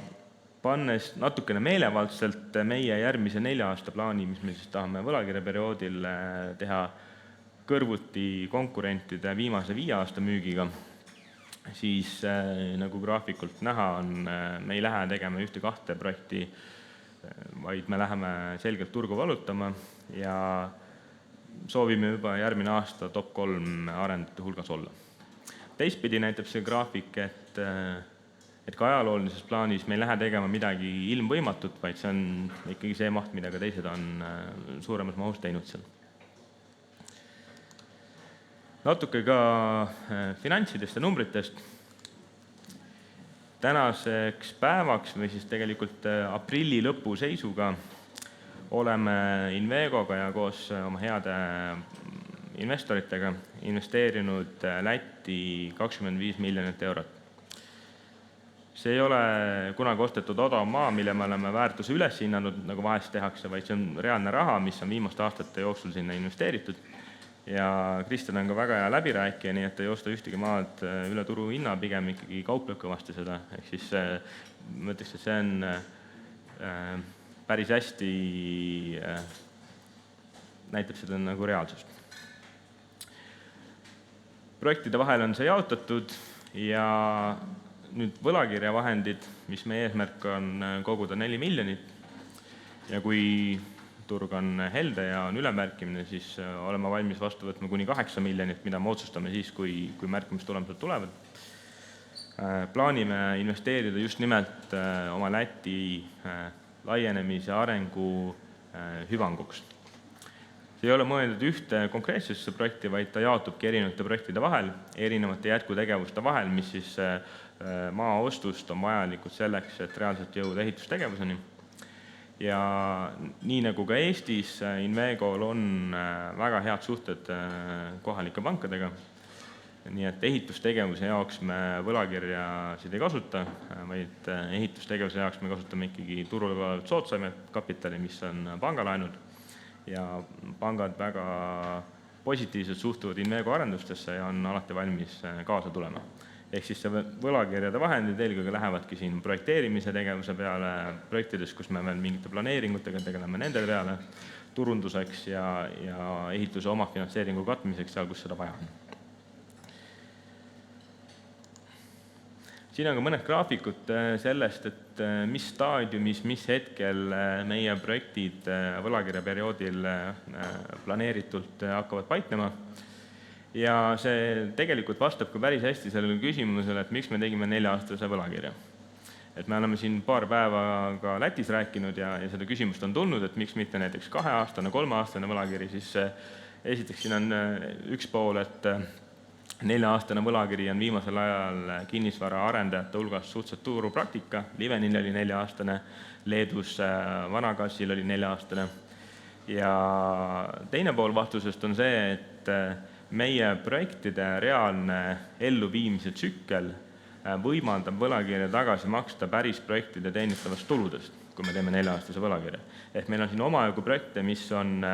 pannes natukene meelevaldselt meie järgmise 4 aasta plaani, mis me siis tahame võlakirjaperioodil teha kõrvuti konkurentide viimase 5 aasta müügiga, siis nagu graafikult näha on, me ei lähe tegema 1-2 projekti, vaid me läheme selgelt turgu valutama ja soovime juba järgmine aasta top 3 arendajate hulgas olla. Teistpidi näitab see graafik, et ka ajaloolises plaanis me ei lähe tegema midagi ilmvõimatut, vaid see on ikkagi see maht, mida ka teised on suuremas mahus teinud seal. Natuke ka finantsidest ja numbritest. Tänaseks päevaks või siis tegelikult aprilli lõpu seisuga oleme Invegoga ja koos oma heade investoritega investeerinud Lätti 25 miljonit eurot. See ei ole kunagi ostetud odav maa, mille me oleme väärtuse üles hinnanud, nagu vahest tehakse, vaid see on reaalne raha, mis on viimaste aastate jooksul sinna investeeritud. Ja Kristjan on ka väga hea läbirääkija, nii et ei osta ühtegi maad üle turu hinna, pigem ikkagi kaupleb kõvasti seda. Ehk siis ma ütleks, et see on päris hästi näitab seda nagu reaalsust. Projektide vahel on see jaotatud ja nüüd võlakirja vahendid, mis meie eesmärk on koguda 4 miljonit ja kui turg on helde ja on ülemärkimine, siis oleme valmis vastu võtma kuni 8 miljonit, mida me otsustame siis, kui märkimistulemused tulevad. Plaanime investeerida just nimelt oma Läti laienemise arengu hüvanguks. See ei ole mõeldud ühte konkreetsesse projekti, vaid ta jaotubki erinevate projektide vahel, erinevate jätkutegevuste vahel, mis siis maa ostust on vajalikud selleks, et reaalselt jõuda ehitustegevuseni. Ja nii nagu ka Eestis, Invegol on väga head suhted kohalike pankadega, nii et ehitustegevuse jaoks me võlakirjasid ei kasuta, vaid ehitustegevuse jaoks me kasutame ikkagi turul olevat soodsamat kapitali, mis on pangalaenud ja pangad väga positiivselt suhtuvad Inmego arendustesse ja on alati valmis kaasa tulema. Ehk siis see võlakirjade vahendid eelkõige lähevadki siin projekteerimise tegevuse peale, projektides, kus me veel mingite planeeringutega tegeleme nende peale, turunduseks ja ehituse omafinantseeringu katmiseks seal, kus seda vaja on. Siin on ka mõned graafikud sellest, et mis staadiumis, mis hetkel meie projektid võlakirjaperioodil planeeritult hakkavad paiknema. Ja see tegelikult vastab ka päris hästi sellele küsimusele, et miks me tegime 4-aastase võlakirja. Et me oleme siin paar päeva ka Lätis rääkinud ja seda küsimust on tulnud, et miks mitte näiteks 2-aastane, 3-aastane võlakiri, siis esiteks siin on üks pool, et 4-aastane võlakiri on viimasel ajal kinnisvara arendajate hulgas suhteliselt turupraktika. Livenil oli 4-aastane, Leedus Vanagaasil oli 4-aastane. Ja teine pool vastusest on see, et meie projektide reaalne elluviimise tsükkel võimaldab võlakirja tagasi maksta päris projektide teenitavast tuludest, kui me teeme 4-aastase võlakirja. Ehk meil on siin omajagu projekte, mis on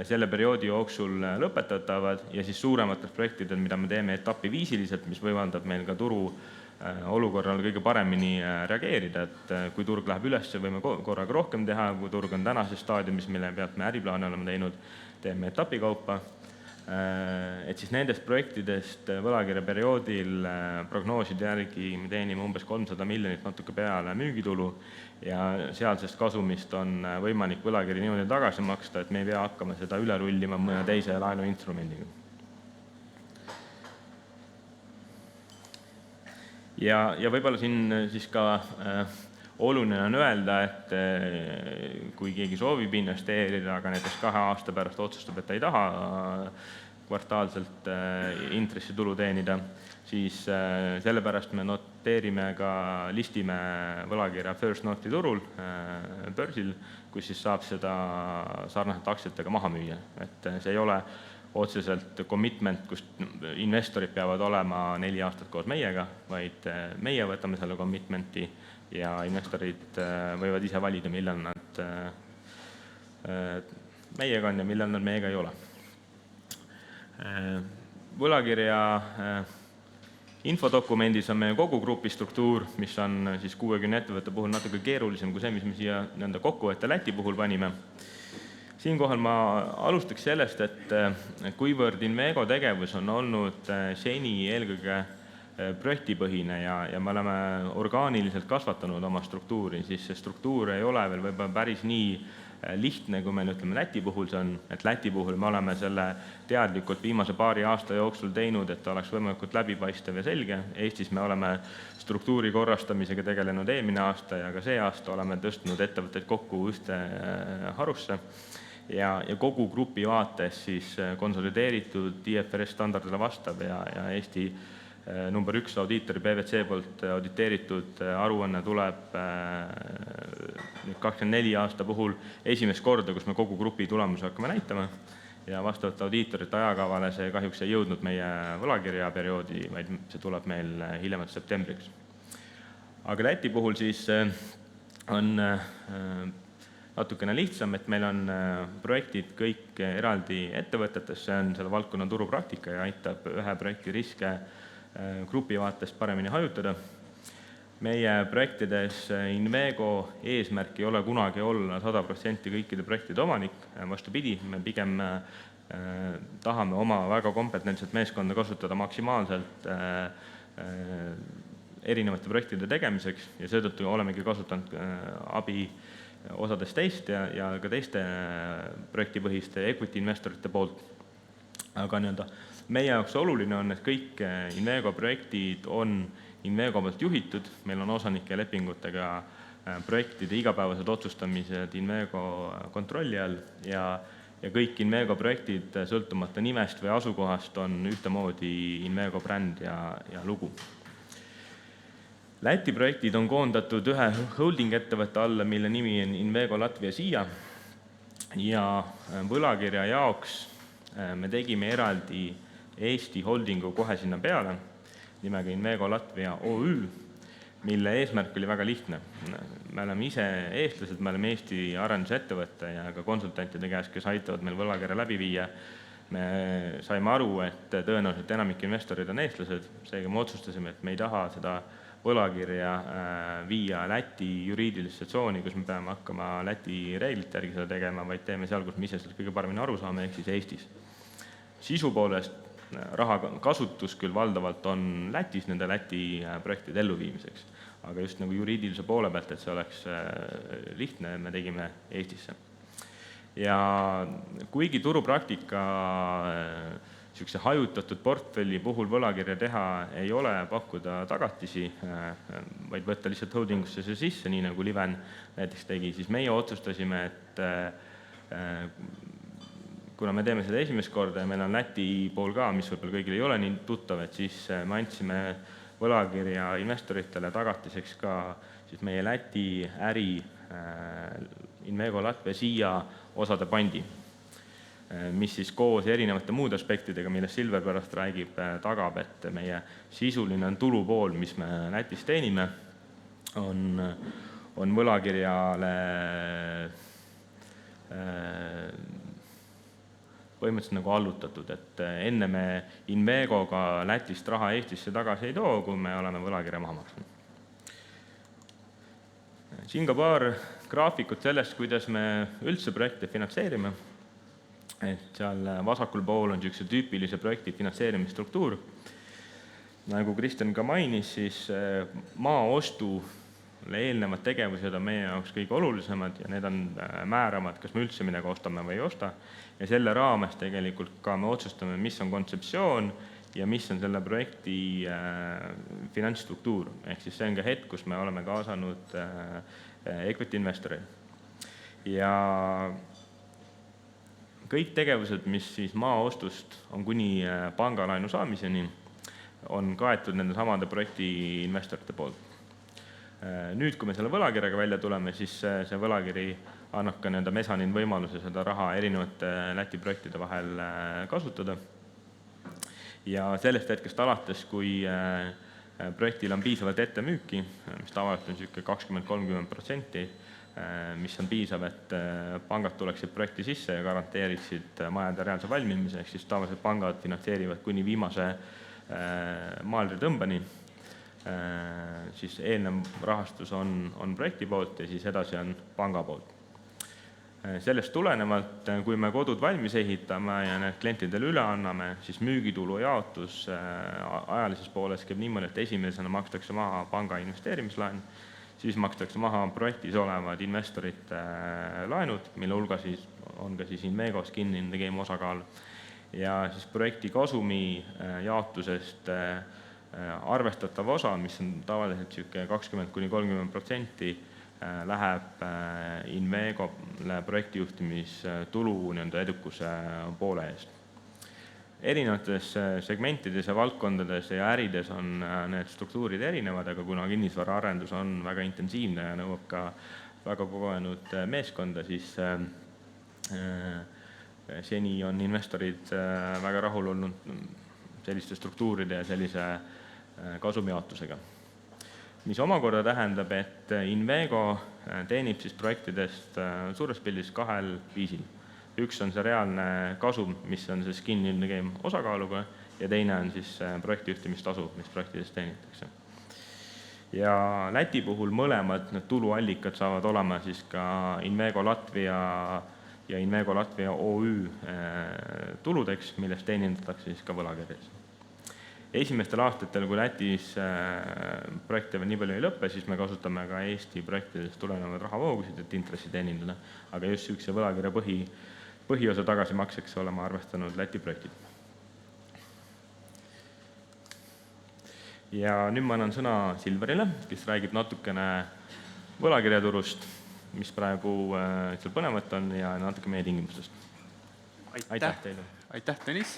selle perioodi jooksul lõpetatavad ja siis suurematel projektidel, mida me teeme etapiviisiliselt, mis võimaldab meil ka turu olukorrale kõige paremini reageerida, et kui turg läheb üles, võime korraga rohkem teha, kui turg on tänases staadiumis, mille pealt me äriplaane oleme teinud, teeme etapikaupa. Et siis nendest projektidest võlakirja perioodil prognooside järgi me teenime umbes 300 miljonit natuke peale müügitulu ja sealsest kasumist on võimalik võlakiri niimoodi tagasi maksta, et me ei pea hakkama seda üle rullima mõne teise laenuinstrumendiga. Ja võib-olla siin siis ka oluline on öelda, et kui keegi soovib investeerida, aga näiteks 2 aasta pärast otsustab, et ta ei taha kvartaalselt intressitulu teenida, siis sellepärast me noteerime ka, listime võlakirja First Northi turul, börsil, kus siis saab seda sarnaselt aktsiatega maha müüa. Et see ei ole otseselt commitment, kus investorid peavad olema 4 aastat koos meiega, vaid meie võtame selle commitmenti ja investorid võivad ise valida, millal nad meiega on ja millal nad meiega ei ole. Võlakirja infodokumendis on meie kogu grupi struktuur, mis on siis 60 ettevõtte puhul natuke keerulisem kui see, mis me siia kokkuvõtte Läti puhul panime. Siinkohal ma alustaks sellest, et kuivõrd Inmego tegevus on olnud seni eelkõige projektipõhine ja me oleme orgaaniliselt kasvatanud oma struktuuri, siis see struktuur ei ole veel võib-olla päris nii lihtne, kui meil ütleme Läti puhul see on, et Läti puhul me oleme selle teadlikult viimase paari aasta jooksul teinud, et ta oleks võimalikult läbipaistev ja selge. Eestis me oleme struktuuri korrastamisega tegelenud eelmine aasta ja ka see aasta oleme tõstnud ettevõtteid kokku ühte harusse ja kogu grupi vaates siis konsolideeritud IFRS standardile vastav ja Eesti number 1 audiitori PVC poolt auditeeritud aruanne tuleb 24 aasta puhul esimest korda, kus me kogu grupi tulemusi hakkame näitama ja vastavalt audiitorite ajakavale see kahjuks ei jõudnud meie võlakirja perioodi, vaid see tuleb meil hiljemalt septembriks. Aga Läti puhul siis on natukene lihtsam, et meil on projektid kõik eraldi ettevõtetes, see on selle valdkonna turupraktika ja aitab ühe projekti riske grupi vaatest paremini hajutada. Meie projektides Inmego eesmärk ei ole kunagi olla 100% kõikide projektide omanik, vastupidi, me pigem tahame oma väga kompetentset meeskonda kasutada maksimaalselt erinevate projektide tegemiseks ja seetõttu olemegi kasutanud abi osadest teist ja ka teiste projektipõhiste equity investorite poolt. Aga meie jaoks oluline on, et kõik Inmego projektid on Inmego poolt juhitud, meil on osanike lepingutega projektide igapäevased otsustamised Inmego kontrolli all ja kõik Inmego projektid sõltumata nimest või asukohast on ühtemoodi Inmego bränd ja lugu. Läti projektid on koondatud ühe holding ettevõtte alla, mille nimi on Inmego Latvia SIA ja võlakirja jaoks me tegime eraldi Eesti holdingu kohe sinna peale nimega Inmego Latvia OÜ, mille eesmärk oli väga lihtne. Me oleme ise eestlased, me oleme Eesti arendusettevõtte ja ka konsultantide käes, kes aitavad meil võlakirja läbi viia. me saime aru, et tõenäoliselt enamik investorid on eestlased, seega me otsustasime, et me ei taha seda võlakirja viia Läti juriidilisse tsooni, kus me peame hakkama Läti reeglite järgi seda tegema, vaid teeme seal, kus me ise sellest kõige paremini aru saame, ehk siis Eestis. Sisu poolest raha kasutus küll valdavalt on Lätis nende Läti projektide elluviimiseks, aga just nagu juriidilise poole pealt, et see oleks lihtne, me tegime Eestisse. Ja kuigi turupraktika niisuguse hajutatud portfelli puhul võlakirja teha ei ole pakkuda tagatisi, vaid võtta lihtsalt holdingusse see sisse, nii nagu Liven näiteks tegi, siis meie otsustasime, et kuna me teeme seda esimest korda ja meil on Läti pool ka, mis võib-olla kõigil ei ole nii tuttav, et siis me andsime võlakirja investoritele tagatiseks ka siis meie Läti äri Inmego Latvia siia osade pandi, mis siis koos erinevate muude aspektidega, millest Silver pärast räägib, tagab, et meie sisuline tulupool, mis me Lätis teenime, on võlakirjale põhimõtteliselt nagu allutatud, et enne me Inmegoga Lätist raha Eestisse tagasi ei too, kui me oleme võlakirja maha maksnud. Siin ka paar graafikut sellest, kuidas me üldse projekte finantseerime. Et seal vasakul pool on niisuguse tüüpilise projekti finantseerimisstruktuur. Nagu Kristjan ka mainis, siis maa ostule eelnevad tegevused on meie jaoks kõige olulisemad ja need on määravad, kas me üldse midagi ostame või ei osta. Ja selle raames tegelikult ka me otsustame, mis on kontseptsioon ja mis on selle projekti finantsstruktuur. Ehk siis see on ka hetk, kus me oleme kaasanud equity investoreid. Ja kõik tegevused, mis siis maa ostust on kuni pangalaenu saamiseni, on kaetud nende samade projekti investorite poolt. Nüüd, kui me selle võlakirjaga välja tuleme, siis see võlakiri annab ka mesanin võimaluse seda raha erinevate Läti projektide vahel kasutada. Ja sellest hetkest alates, kui projektil on piisavalt ettemüüki, mis tavaliselt on 20-30%, mis on piisav, et pangad tuleksid projekti sisse ja garanteeriksid majade reaalse valmimise, ehk siis tavaliselt pangad finantseerivad kuni viimase maalri tõmbani, siis eelnev rahastus on projekti poolt ja siis edasi on panga poolt. Sellest tulenevalt, kui me kodud valmis ehitame ja need klientidele üle anname, siis müügitulu jaotus ajalises pooles käib niimoodi, et esimesena makstakse maha panga investeerimislaen, siis makstakse maha projektis olevad investorite laenud, mille hulga siis on ka siis Inmegos kinni nende game osakaal. Ja siis projekti kasumi jaotusest arvestatav osa, mis on tavaliselt 20-30%, läheb Inmegole projektijuhtimistulu edukuse poole eest. Erinevates segmentides ja valdkondades ja ärides on need struktuurid erinevad, aga kuna kinnisvara arendus on väga intensiivne ja nõuab ka väga kogenud meeskonda, siis seni on investorid väga rahul olnud selliste struktuuride ja sellise kasumijaotusega. Mis omakorda tähendab, et Inmego teenib siis projektidest suures pildis kahel viisil. Üks on see reaalne kasum, mis on see skin in the game osakaaluga ja teine on siis projektijuhtimistasu, mis projektidest teenitakse. Ja Läti puhul mõlemad need tuluallikad saavad olema siis ka Inmego Latvia ja Inmego Latvia OÜ tuludeks, millest teenindatakse siis ka võlakirjas. Esimestel aastatel, kui Lätis projekte veel nii palju ei lõppe, siis me kasutame ka Eesti projektidest tulenevad rahavoogusid, et intressi teenindada, aga just niisuguse võlakirja põhiosa tagasimakseks oleme arvestanud Läti projektid. Ja nüüd ma annan sõna Silverile, kes räägib natukene võlakirjaturust, mis praegu seal põnevat on ja natuke meie tingimustest. Aitäh teile!
Aitäh, Tõnis!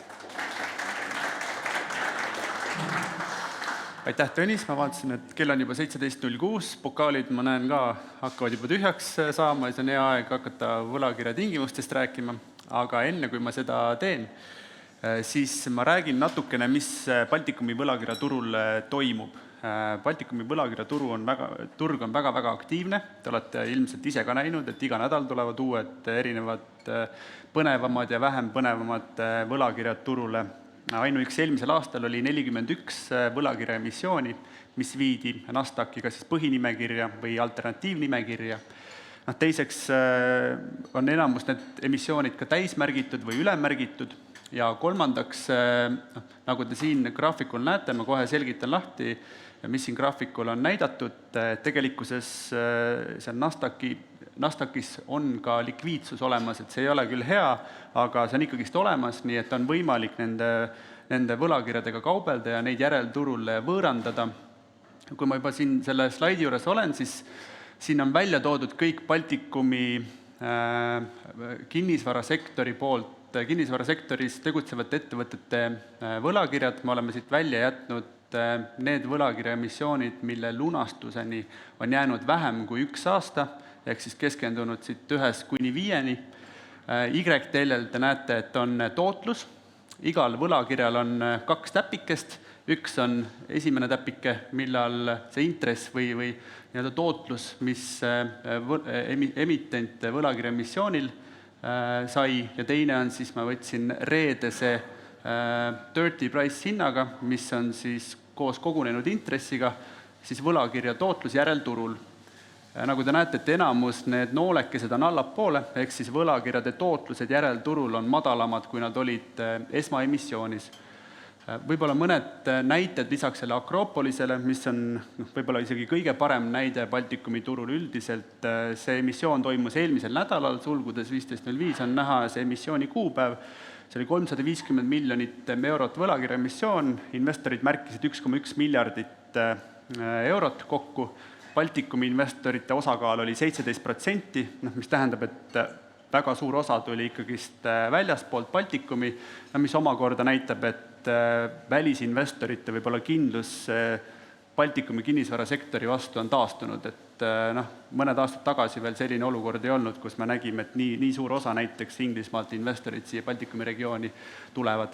Aitäh, Tõnis! Ma vaatasin, et kell on juba 17.06, pokaalid ma näen ka hakkavad juba tühjaks saama ja see on hea aeg hakata võlakirja tingimustest rääkima, aga enne kui ma seda teen, siis ma räägin natukene, mis Baltikumi võlakirjaturul toimub. Baltikumi võlakirjaturu turg on väga-väga aktiivne, te olete ilmselt ise ka näinud, et iga nädal tulevad uued erinevad põnevamad ja vähem põnevamad võlakirjad turule. Ainuüksi eelmisel aastal oli 41 võlakirja emissiooni, mis viidi Nasdaqi kas siis põhinimekirja või alternatiivnimekirja. Teiseks on enamus need emissioonid ka täismärgitud või ülemärgitud ja kolmandaks, nagu te siin graafikul näete, ma kohe selgitan lahti, mis siin graafikul on näidatud, tegelikkuses seal Nasdaqis on ka likviidsus olemas, et see ei ole küll hea, aga see on ikkagist olemas, nii et on võimalik nende võlakirjadega kaubelda ja neid järelturul võõrandada. Kui ma juba siin selle slaidi juures olen, siis siin on välja toodud kõik Baltikumi kinnisvarasektoris tegutsevate ettevõtete võlakirjad. Me oleme siit välja jätnud need võlakirjaemissioonid, mille lunastuseni on jäänud vähem kui 1 aasta, ehk siis keskendunud siit 1–5. Y-teljel te näete, et on tootlus. Igal võlakirjal on 2 täpikest. Üks on esimene täpike, millal see intress või tootlus, mis emitent võlakirja emissioonil sai, ja teine on siis, ma võtsin reedese dirty price hinnaga, mis on siis koos kogunenud intressiga, siis võlakirja tootlus järelturul. Nagu te näete, et enamus need noolekesed on allapoole, ehk siis võlakirjade tootlused järelturul on madalamad, kui nad olid esmaemissioonis. Võib-olla mõned näited lisaks selle Akropolisele, mis on võib-olla isegi kõige parem näide Baltikumi turul üldiselt. See emissioon toimus eelmisel nädalal, sulgudes 15.05 on näha see emissiooni kuupäev. See oli 350 miljonit eurot võlakirja emissioon, investorid märkisid 1,1 miljardit eurot kokku. Baltikumi investorite osakaal oli 17%, mis tähendab, et väga suur osa tuli ikkagist väljaspoolt Baltikumi, mis omakorda näitab, et välisinvestorite võib-olla kindlus Baltikumi kinnisvarasektori vastu on taastunud, et mõned aastad tagasi veel selline olukord ei olnud, kus me nägime, et nii suur osa näiteks Inglismaalt investorid siia Baltikumi regiooni tulevad.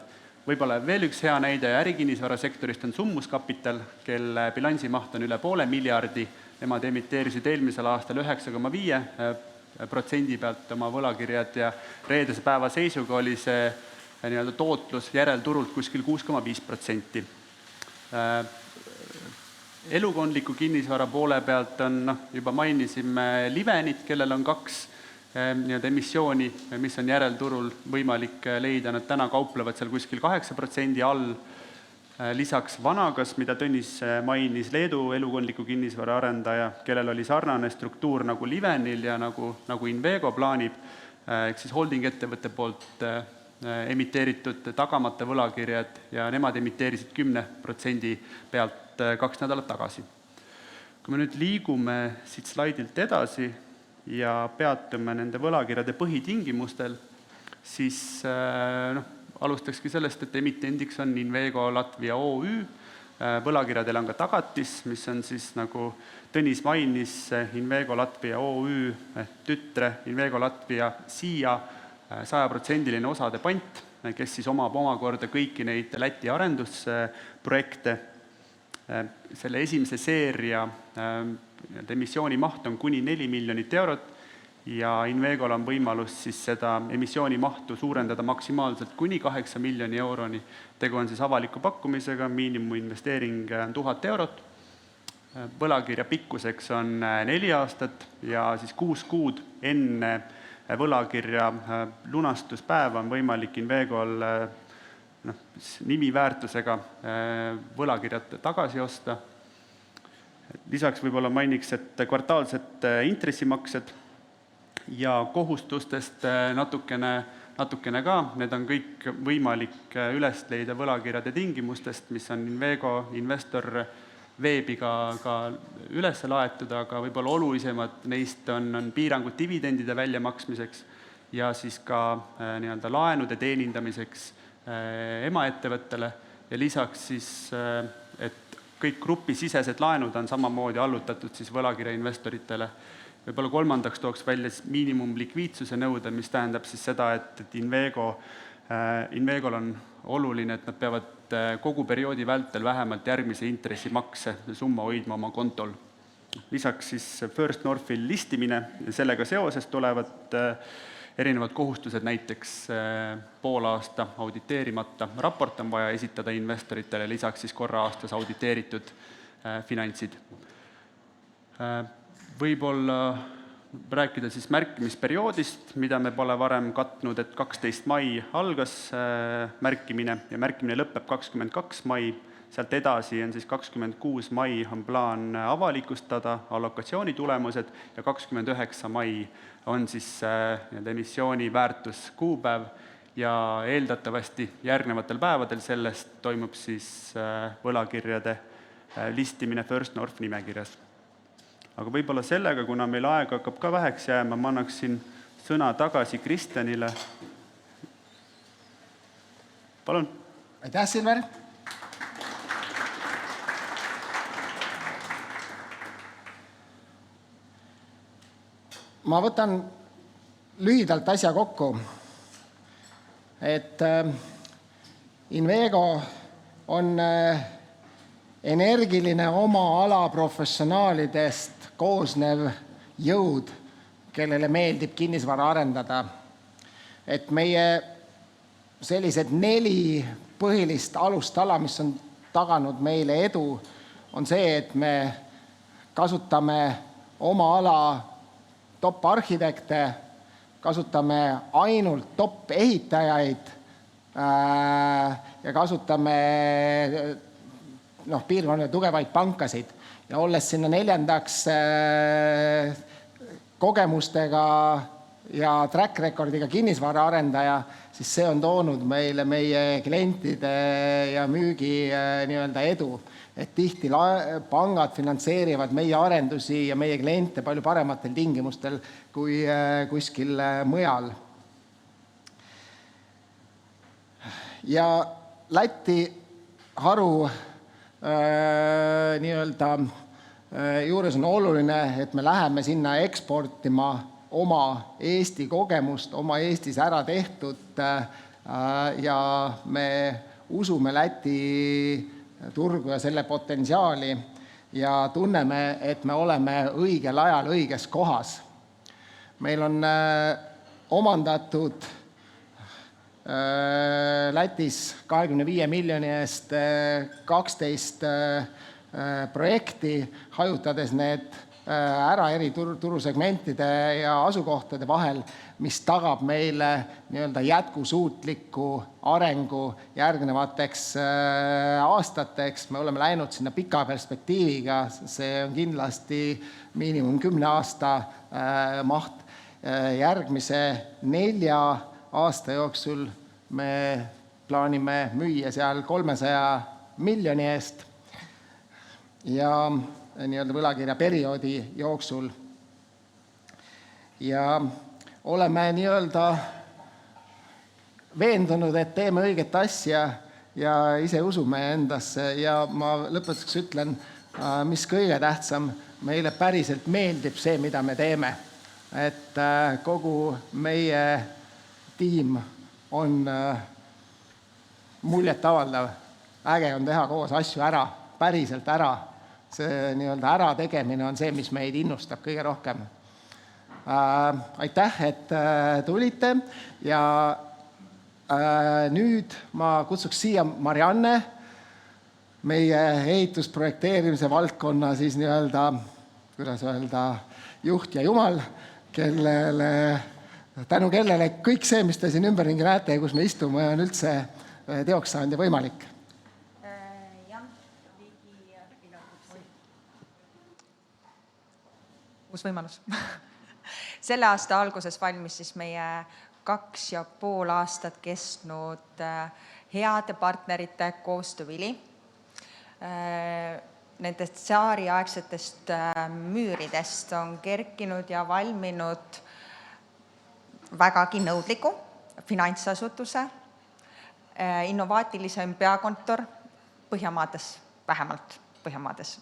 Võib-olla veel üks hea näide ärikinnisvarasektorist on Summuskapital, kelle bilansimaht on üle 500 miljardi, nemad emiteerisid eelmisel aastal 9,5% pealt oma võlakirjad ja reedese päeva seisuga oli see tootlus järelturult kuskil 6,5%. Elukondliku kinnisvara poole pealt on, juba mainisime Livenit, kellel on 2 emissiooni, mis on järelturul võimalik leida, nad täna kauplevad seal kuskil 8% all. Lisaks Vanagas, mida Tõnis mainis, Leedu elukondliku kinnisvara arendaja, kellel oli sarnane struktuur nagu Livenil ja nagu Invego plaanib, ehk siis holding ettevõtte poolt emiteeritud tagamata võlakirjad ja nemad emiteerisid 10% pealt 2 nädalat tagasi. Kui me nüüd liigume siit slaidilt edasi ja peatume nende võlakirjade põhitingimustel, siis alustakski sellest, et emitendiks on Invego Latvia OÜ, võlakirjadel on ka tagatis, mis on siis, nagu Tõnis mainis, Invego Latvia OÜ tütre Invego Latvia SIA 100% osade pant, kes siis omab omakorda kõiki neid Läti arendusprojekte. Selle esimese seeria emissiooni maht on kuni 4 miljonit eurot ja Invegol on võimalus siis seda emissiooni mahtu suurendada maksimaalselt kuni 8 miljoni euroni. Tegu on siis avaliku pakkumisega, miinimuminvesteering 1000 eurot. Võlakirja pikkuseks on 4 aastat ja siis 6 kuud enne võlakirja lunastuspäeva on võimalik Invegol nimiväärtusega võlakirjad tagasi osta. Lisaks võib-olla mainiks, et kvartaalsed intressimaksed ja kohustustest natukene ka, need on kõik võimalik üles leida võlakirjade tingimustest, mis on Invego investor veebiga ka üles laetud, aga võib-olla olulisemad neist on piirangud dividendide väljamaksmiseks ja siis ka laenude teenindamiseks emaettevõttele ja lisaks siis, et kõik grupisisesed laenud on samamoodi allutatud siis võlakirja investoritele. Võib-olla kolmandaks tooks välja miinimumlikviidsuse nõude, mis tähendab siis seda, et Invego Invegol on oluline, et nad peavad kogu perioodi vältel vähemalt järgmise intressimakse summa hoidma oma kontol. Lisaks siis First Northil listimine ja sellega seoses tulevad erinevad kohustused, näiteks pool aasta auditeerimata raport on vaja esitada investoritele, lisaks siis korra aastas auditeeritud finantsid. Võib-olla rääkida siis märkimisperioodist, mida me pole varem katnud, et 12. mai algas märkimine ja märkimine lõpeb 22. mai. Sealt edasi on siis 26. mai on plaan avalikustada allokatsiooni tulemused ja 29. mai on siis emissiooni väärtuskuupäev ja eeldatavasti järgnevatel päevadel sellest toimub siis võlakirjade listimine First North nimekirjas. Aga võib-olla sellega, kuna meil aega hakkab ka väheks jääma, ma annaksin sõna tagasi Kristjanile. Palun.
Aitäh, Silver! Ma võtan lühidalt asja kokku, et Invego on energiline oma ala professionaalidest koosnev jõud, kellele meeldib kinnisvara arendada. Et meie sellised 4 põhilist alustala, mis on taganud meile edu, on see, et me kasutame oma ala top-arhitekte, kasutame ainult top-ehitajaid ja kasutame piirkonnale tugevaid pankasid. Ja olles sinna 4. kogemustega ja track recordiga kinnisvara arendaja, siis see on toonud meile meie klientide ja müügi edu. Et tihti pangad finantseerivad meie arendusi ja meie kliente palju parematel tingimustel kui kuskil mujal. Ja Läti haru juures on oluline, et me läheme sinna eksportima oma Eesti kogemust, oma Eestis ära tehtud ja me usume Läti turgu ja selle potentsiaali ja tunneme, et me oleme õigel ajal õiges kohas. Meil on omandatud Lätis 25 miljoni eest 12 projekti, hajutades need ära eri turusegmentide ja asukohtade vahel, mis tagab meile jätkusuutliku arengu järgnevateks aastateks. Me oleme läinud sinna pika perspektiiviga, see on kindlasti miinimum 10 aasta maht. Järgmise 4 aasta jooksul me plaanime müüa seal 300 miljoni eest ja võlakirja perioodi jooksul. Ja oleme veendunud, et teeme õiget asja ja ise usume endasse ja ma lõpetuseks ütlen, mis kõige tähtsam, meile päriselt meeldib see, mida me teeme. Et kogu meie tiim on muljetavaldav. Äge on teha koos asju ära, päriselt ära. See ära tegemine on see, mis meid innustab kõige rohkem. Aitäh, et tulite ja nüüd ma kutsuks siia Marianne, meie ehitusprojekteerimise valdkonna siis juht ja jumal, tänu kellele kõik see, mis te siin ümberringi näete ja kus me istume, on üldse teoks saanud ja võimalik.
Uus võimalus. Selle aasta alguses valmis siis meie 2,5 aastat kestnud heade partnerite koostöövili. Nendest tsaariaegsetest müüridest on kerkinud ja valminud vägagi nõudliku finantsasutuse, innovaatilisem peakontor Põhjamaades, vähemalt Põhjamaades.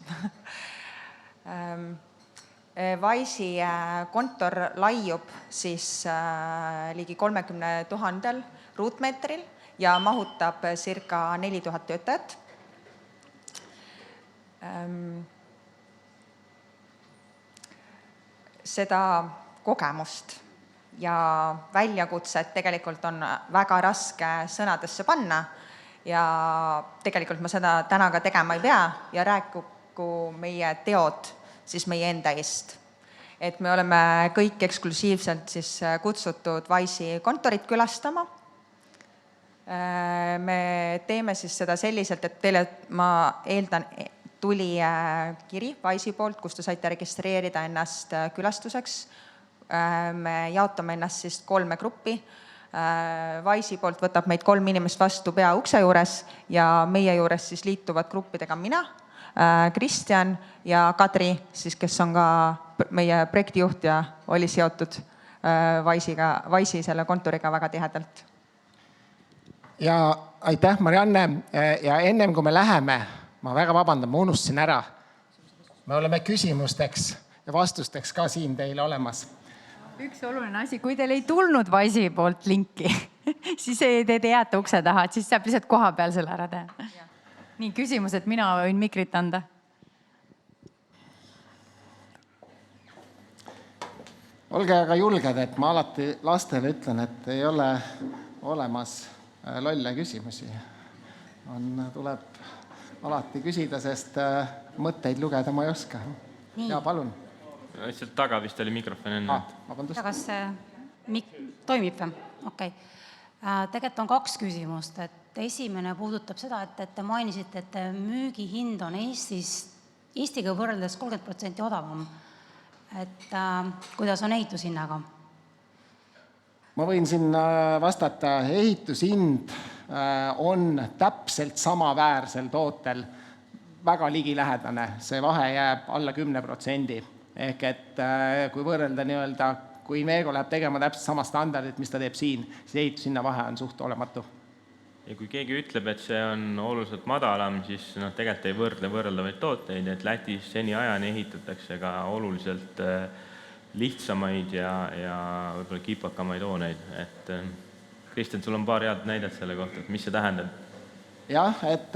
Wise'i kontor laiub siis ligi 30 000 ruutmeetril ja mahutab circa 4000 töötajat. Seda kogemust ja väljakutset tegelikult on väga raske sõnadesse panna ja tegelikult ma seda täna ka tegema ei pea ja rääkigu meie teod siis meie enda eest. Et me oleme kõik eksklusiivselt siis kutsutud Wise'i kontorit külastama. Me teeme siis seda selliselt, et teile, ma eeldan, tuli kiri Wise'i poolt, kus te saite registreerida ennast külastuseks. Me jaotame ennast siis 3 gruppi. Wise'i poolt võtab meid 3 inimest vastu pea ukse juures ja meie juures siis liituvad gruppidega mina, Kristjan ja Kadri, siis, kes on ka meie projektijuht ja oli seotud Wise'i selle kontoriga väga tihedalt.
Ja aitäh, Marianne. Ja ennem kui me läheme, ma väga vabandan, ma unustasin ära. Me oleme küsimusteks ja vastusteks ka siin teile olemas.
Üks oluline asi, kui teil ei tulnud Wise'i poolt linki, siis te jääte ukse taha, et siis saab lihtsalt koha peal selle ära teha. Nii, küsimus, et mina võin mikrit anda.
Olge aga julged, et ma alati lastele ütlen, et ei ole olemas lolle küsimusi. Tuleb alati küsida, sest mõtteid lugeda ma ei oska. Ja palun.
Lihtsalt taga vist oli mikrofon enne.
Kas see toimib või? Okei. Tegelikult on 2 küsimust. Esimene puudutab seda, et te mainisite, et müügihind on Eestiga võrreldes 30% odavam. Kuidas on ehitushinnaga?
Ma võin siin vastata, ehitushind on täpselt samaväärsel tootel väga ligilähedane. See vahe jääb alla 10%. Ehk et kui võrrelda nii-öelda, kui Inveego läheb tegema täpselt sama standardit, mis ta teeb siin, siis ehitushinna vahe on suht olematu.
Ja kui keegi ütleb, et see on oluliselt madalam, siis tegelikult ei võrreldavaid tooteid, et Lätis seni ajani ehitatakse ka oluliselt lihtsamaid ja võib-olla kipakamaid hooneid. Kristjan, sul on paar head näidet selle kohta, et mis see tähendab?
Jah, et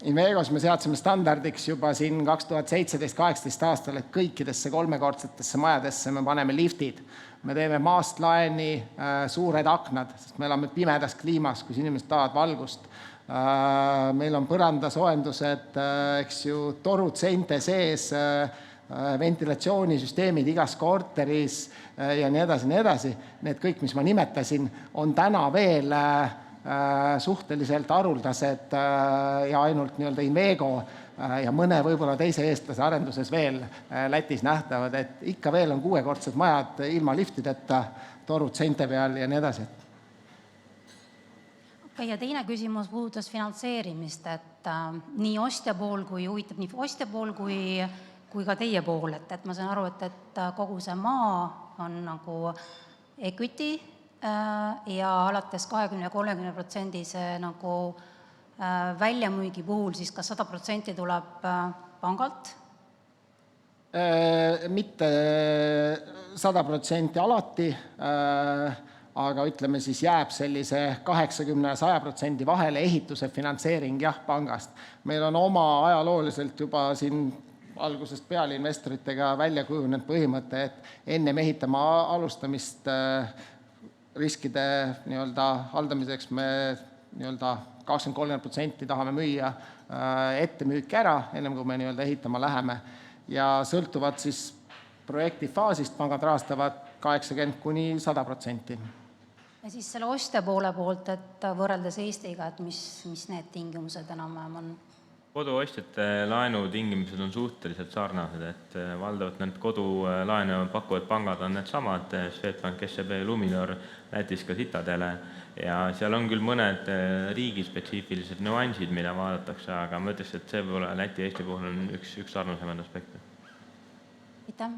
Inveegos me seadsime standardiks juba siin 2017-18 aastal, et kõikidesse 3-kordsetesse majadesse me paneme liftid. Me teeme maast laeni suured aknad, sest me elame pimedas kliimas, kus inimesed tahavad valgust. Meil on põrandasoojendused, torud seinte sees, ventilatsioonisüsteemid igas korteris ja nii edasi. Need kõik, mis ma nimetasin, on täna veel suhteliselt haruldased ja ainult nii-öelda Inveego ja mõne võib-olla teise eestlase arenduses veel Lätis nähtavad, et ikka veel on 6-kordsed majad ilma liftideta, torud seinte peal ja nii edasi.
Ja teine küsimus puudutas finantseerimist, et nii ostja pool kui huvitab nii ostja pool kui ka teie pool, et ma saan aru, et kogu see maa on nagu equity ja alates 20-30% nagu väljamüügi puhul, siis kas 100% tuleb pangalt?
Mitte 100% alati, aga ütleme siis jääb sellise 80-100% vahele ehituse finantseering pangast. Meil on oma ajalooliselt juba siin algusest peale investoritega välja kujunenud põhimõte, et ennem ehitama alustamist riskide haldamiseks me 20-30% tahame müüa ette müüki ära, ennem kui me ehitama läheme. Ja sõltuvad siis projekti faasist, pangad rahastavad 80-100%.
Ja siis selle ostja poole poolt, et võrreldes Eestiga, et mis need tingimused enam on?
Koduostjate laenutingimused on suhteliselt sarnased, et valdavalt need kodulaenu pakuvad pangad on need samad, Swedbank, SEB, Luminor, Lätis ka Citadele ja seal on küll mõned riigispetsiifilised nüansid, mida vaadatakse, aga ma ütleks, et see võib-olla Läti ja Eesti puhul on üks sarnasemad aspekte.
Aitäh!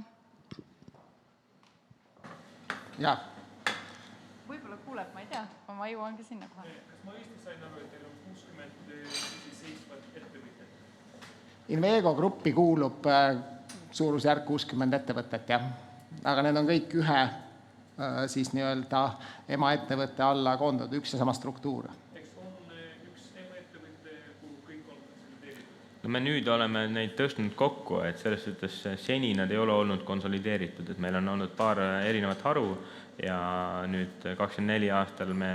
Jaa.
Võib-olla kuuleb, ma ei tea, ma jõuan ka sinna kohale.
Kas ma õigesti sain aru, et teil on 60 seisvat ettevõtet?
Inveego gruppi kuulub suurusjärk 60 ettevõtet, jah. Aga need on kõik ühe siis nii-öelda emaettevõtte alla koondatud üks ja sama struktuur.
Eks on üks emaettevõte, kuhu kõik on konsolideeritud.
No me nüüd oleme neid tõstnud kokku, et selles suhtes seni nad ei ole olnud konsolideeritud, et meil on olnud paar erinevat haru ja nüüd 24 aastal me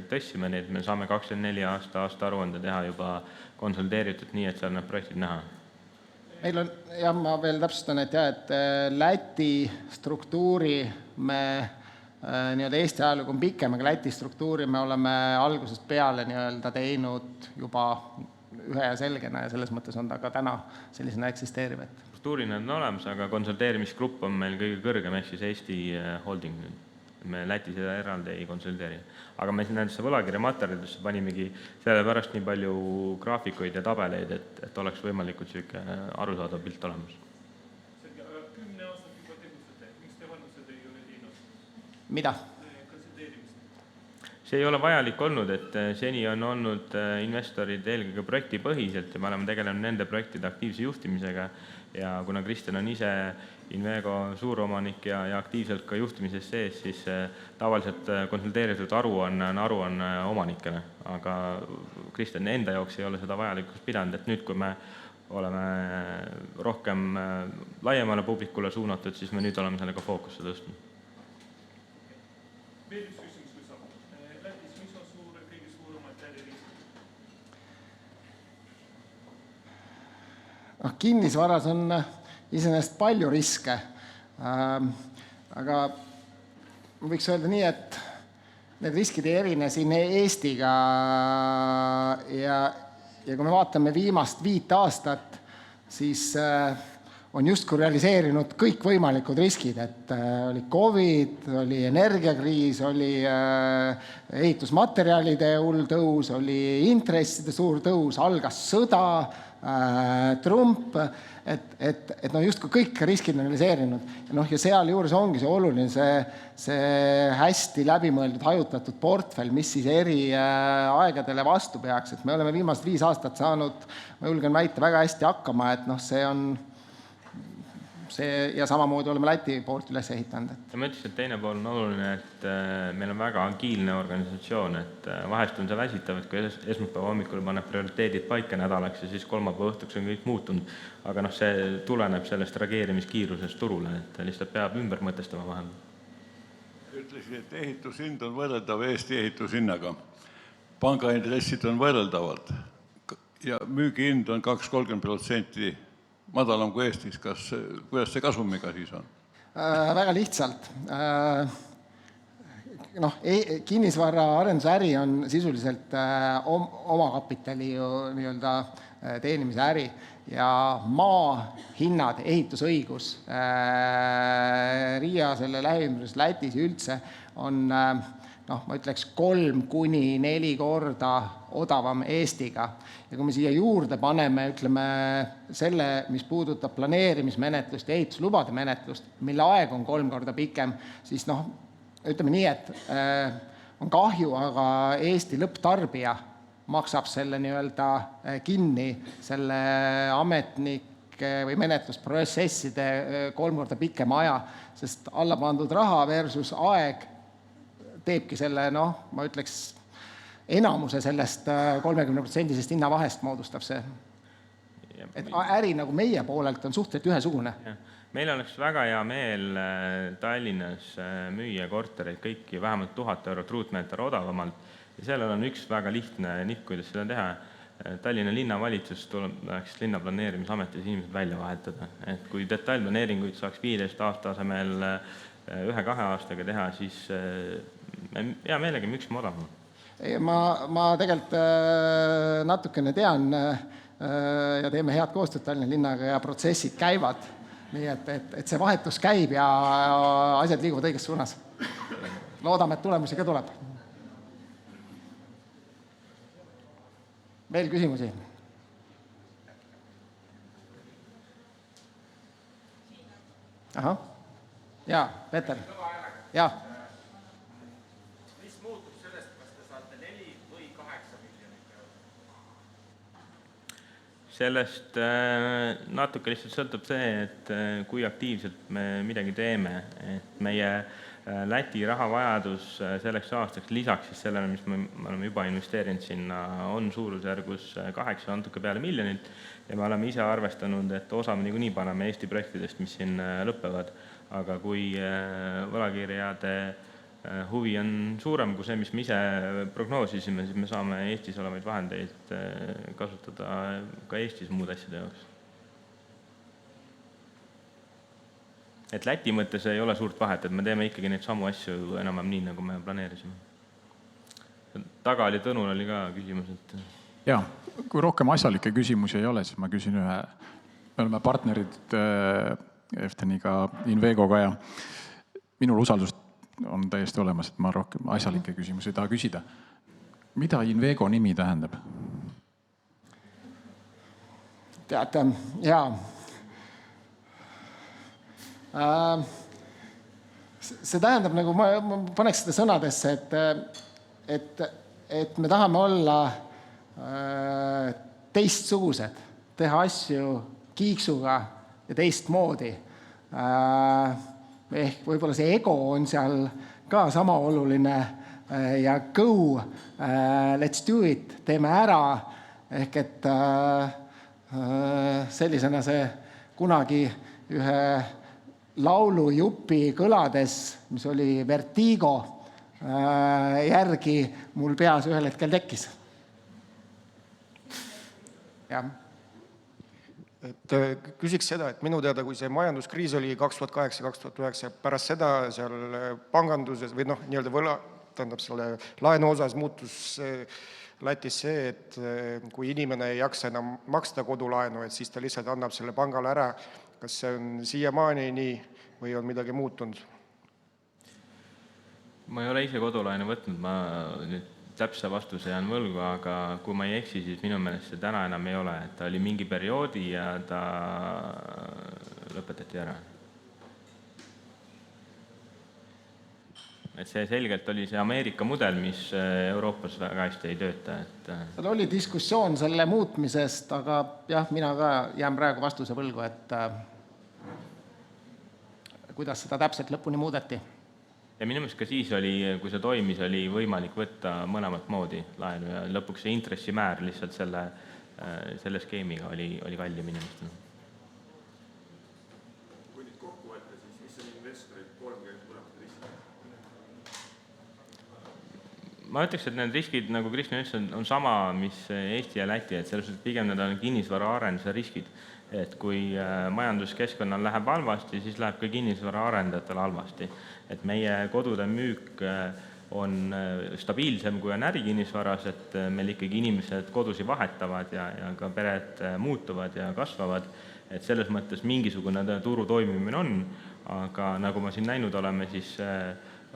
tõstsime neid, me saame 24 aasta aruande teha juba konsolideeritud nii, et seal need projektid näha.
Meil on, jah, ma veel täpsustan, et Läti struktuuri me nii-öelda Eesti ajalugu on pikem, aga Läti struktuuri me oleme algusest peale nii-öelda teinud juba ühe ja selgena ja selles mõttes on ta ka täna sellisena eksisteeriv.
Struktuurina on olemas, aga konsolideerimisgrupp on meil kõige kõrgem, ehk siis Eesti holding nüüd. Me Läti seda eraldi ei konsolideeri. Aga me nendesse võlakirja materjalidesse panimegi sellepärast nii palju graafikuid ja tabeleid, et oleks võimalikult selline arusaadav pilt olemas.
Selge, aga 10 aastat juba tegustate. Miks te varnused ei ole teinud?
Mida?
Konsolideerimist.
See ei ole vajalik olnud, et seni on olnud investorid eelkõige projektipõhiselt ja me oleme tegelenud nende projektide aktiivse juhtimisega ja kuna Kristjan on ise Invego suuromanik ja aktiivselt ka juhtimises sees, siis tavaliselt konsolideeritud aruanne on aruanne omanikele, aga Kristjan enda jaoks ei ole seda vajalikuks pidanud, et nüüd, kui me oleme rohkem laiemale publikule suunatud, siis me nüüd oleme sellega fookusse tõstnud.
Veel üks küsimus, kui saab. Lätis, mis on kõige suuremad äririskid?
Kinnisvaras on iseenesest palju riske, aga ma võiks öelda nii, et need riskid ei erine siin Eestiga ja kui me vaatame viimast 5 aastat, siis on justkui realiseerinud kõik võimalikud riskid, et oli COVID, oli energiakriis, oli ehitusmaterjalide hull tõus, oli intresside suur tõus, algas sõda, Trump, et justkui kõik riskid on realiseerinud. Ja sealjuures ongi see oluline, see hästi läbimõeldud hajutatud portfell, mis siis eri aegadele vastu peaks. Et me oleme viimased 5 aastat saanud, ma julgen väita, väga hästi hakkama, et see on see ja samamoodi oleme Läti poolt üles ehitanud.
Ja ma ütlesin, et teine pool on oluline, et meil on väga agiilne organisatsioon, et vahest on see väsitav, et kui esmaspäeva hommikul paneb prioriteedid paika nädalaks ja siis kolmapäeva õhtuks on kõik muutunud, aga see tuleneb sellest reageerimiskiirusest turule, et lihtsalt peab ümber mõtestama vahel.
Ütlesin, et ehitushind on võrreldav Eesti ehitushinnaga. Pangaintressid on võrreldavad ja müügihind on 2-30% madalam kui Eestis. Kuidas see kasumiga siis on?
Väga lihtsalt. Kinnisvara arendusäri on sisuliselt omakapitali nii-öelda teenimise äri ja maa hinnad, ehitusõigus Riia selle lähiümbrus Lätis üldse on, ma ütleks 3-4 korda odavam Eestiga. Ja kui me siia juurde paneme, ütleme selle, mis puudutab planeerimismenetlust ja ehituslubade menetlust, mille aeg on 3 korda pikem, siis ütleme nii, et on kahju, aga Eesti lõpptarbija maksab selle nii-öelda kinni selle ametnike või menetlusprotsesside 3 korda pikema aja, sest alla pandud raha versus aeg teebki selle, ma ütleks, enamuse sellest 30% hinnavahest moodustab see. Et äri nagu meie poolelt on suhteliselt ühesugune.
Meil oleks väga hea meel Tallinnas müüa kortereid kõiki vähemalt 1000 eurot ruutmeeter odavamalt ja sellel on üks väga lihtne nipp, kuidas seda teha. Tallinna linnavalitsus tuleks linnaplaneerimisametis inimesed välja vahetada. Et kui detailplaneeringuid saaks 15 aasta asemel 1-2 aastaga teha, siis hea meelega müüksime odavamalt.
Ma tegelikult natukene tean ja teeme head koostööd Tallinna linnaga ja protsessid käivad. Nii et see vahetus käib ja asjad liiguvad õiges suunas. Loodame, et tulemusi ka tuleb. Veel küsimusi? Ahah. Jaa, Peeter. Jaa.
Sellest natuke lihtsalt sõltub see, et kui aktiivselt me midagi teeme. Et meie Läti rahavajadus selleks aastaks lisaks siis sellele, mis me oleme juba investeerinud sinna, on suurusjärgus 8 natuke peale miljonit ja me oleme ise arvestanud, et osa me niikuinii paneme Eesti projektidest, mis siin lõpevad, aga kui võlakirjade huvi on suurem kui see, mis me ise prognoosisime, siis me saame Eestis olevaid vahendeid kasutada ka Eestis muude asjade jaoks. Et Läti mõttes ei ole suurt vahet, et me teeme ikkagi neid samu asju enam-vähem nii, nagu me planeerisime. Taga oli Tõnul oli ka küsimus, et...
Jaa, kui rohkem asjalikke küsimusi ei ole, siis ma küsin ühe. Me oleme partnerid Efteniga, Invegoga ja minul usaldust on täiesti olemas, et ma rohkem asjalikke küsimusi ei taha küsida. Mida Invego nimi tähendab?
Teate, jaa. See tähendab, nagu ma paneks seda sõnadesse, et me tahame olla teistsugused, teha asju kiiksuga ja teistmoodi. Ehk võib-olla see ego on seal ka sama oluline ja go, let's do it, teeme ära. Ehk et sellisena see kunagi ühe laulujupi kõlades, mis oli Vertigo, järgi mul peas ühel hetkel tekkis. Jah.
Et küsiks seda, et minu teada, kui see majanduskriis oli 2008-2009, pärast seda seal panganduses või nii-öelda tähendab selle laenu osas muutus Lätis see, et kui inimene ei jaksa enam maksta kodulaenu, et siis ta lihtsalt annab selle pangale ära. Kas see on siiamaani nii või on midagi muutunud?
Ma ei ole ise kodulaenu võtnud, ma nüüd täpse vastuse jään võlgu, aga kui ma ei eksi, siis minu meelest see täna enam ei ole. Ta oli mingi perioodi ja ta lõpetati ära. Et see selgelt oli see Ameerika mudel, mis Euroopas väga hästi ei tööta.
Seal oli diskussioon selle muutmisest, aga jah, mina ka jään praegu vastuse võlgu, et kuidas seda täpselt lõpuni muudeti.
Ja minu meelest ka siis oli, kui see toimis, oli võimalik võtta mõlemat moodi laenu ja lõpuks see intressimäär lihtsalt selle skeemiga oli kallim inimestele.
Kui nüüd kokku võtta, siis mis on investorid 30 tulevad riskid?
Ma ütleks, et need riskid, nagu Kristjan ütles, on sama, mis Eesti ja Läti, et selles pigem need on kinnisvara arenduse riskid. Et kui majanduskeskkonnal läheb halvasti, siis läheb ka kinnisvara arendajatel halvasti. Et meie kodude müük on stabiilsem, kui on ärikinnisvaras, et meil ikkagi inimesed kodusi vahetavad ja ka pered muutuvad ja kasvavad. Et selles mõttes mingisugune turu toimimine on, aga nagu ma siin näinud oleme, siis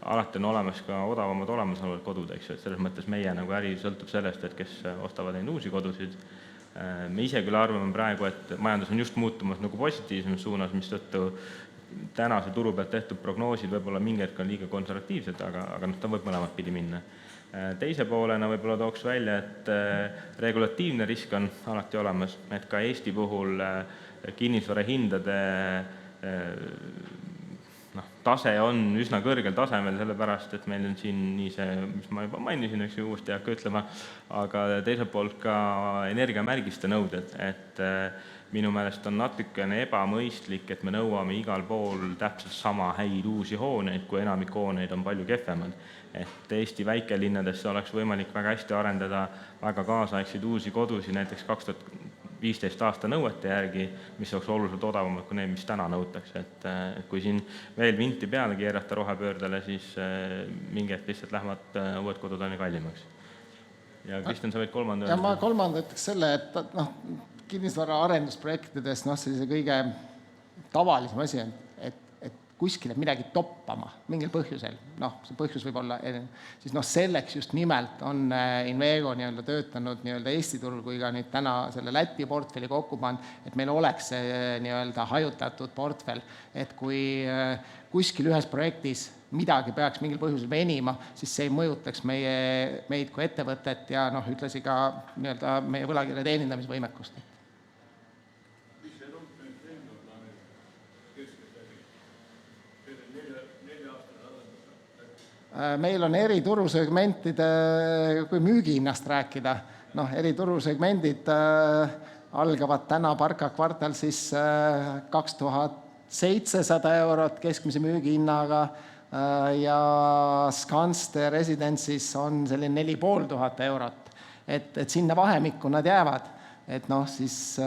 alati on olemas ka odavamad olemasolevad kodud, eks ju, et selles mõttes meie nagu äri sõltub sellest, et kes ostavad neid uusi kodusid. Me ise küll arvame praegu, et majandus on just muutumas nagu positiivsemas suunas, mis tõttu tänase turu pealt tehtud prognoosid võib-olla mingi hetk on liiga konservatiivsed, aga ta võib mõlemat pidi minna. Teise poolena võib-olla tooks välja, et regulatiivne risk on alati olemas, et ka Eesti puhul kinnisvara hindade tase on üsna kõrgel tasemel, sellepärast, et meil on siin nii see, mis ma juba mainisin, eks ju, uuesti hakka ütlema, aga teiselt poolt ka energiamärgiste nõuded, et minu meelest on natukene ebamõistlik, et me nõuame igal pool täpselt sama häid uusi hooneid, kui enamik hooneid on palju kehvemad. Et Eesti väikelinnadesse oleks võimalik väga hästi arendada väga kaasaegseid uusi kodusi, näiteks 2015 aasta nõuete järgi, mis oleks oluliselt odavamad kui need, mis täna nõutakse. Et kui siin veel vinti peale keerata rohepöördele, siis mingi hetk lihtsalt lähevad uued kodud aina kallimaks. Ja Kristjan, sa võid kolmanda öelda?
Ja ma kolmanda ütleks selle, et kinnisvara arendusprojektides see kõige tavalisem asi on, et kuskile midagi toppama mingil põhjusel. See põhjus võib olla, siis selleks just nimelt on Invego töötanud Eesti turul kui ka nüüd täna selle Läti portfelli kokku pannud, et meil oleks see hajutatud portfell, et kui kuskil ühes projektis midagi peaks mingil põhjusel venima, siis see ei mõjutaks meid kui ettevõtet ja ütlesi ka meie võlakirja teenindamisvõimekust. meil on eri turusegmentide, kui müügihinnast rääkida, eri turusegmendid algavad täna Parka kvartal siis 2700 eurot keskmise müügihinnaga ja Skanste Residences on selline 4500 eurot. Et sinna vahemikku nad jäävad. Et siis...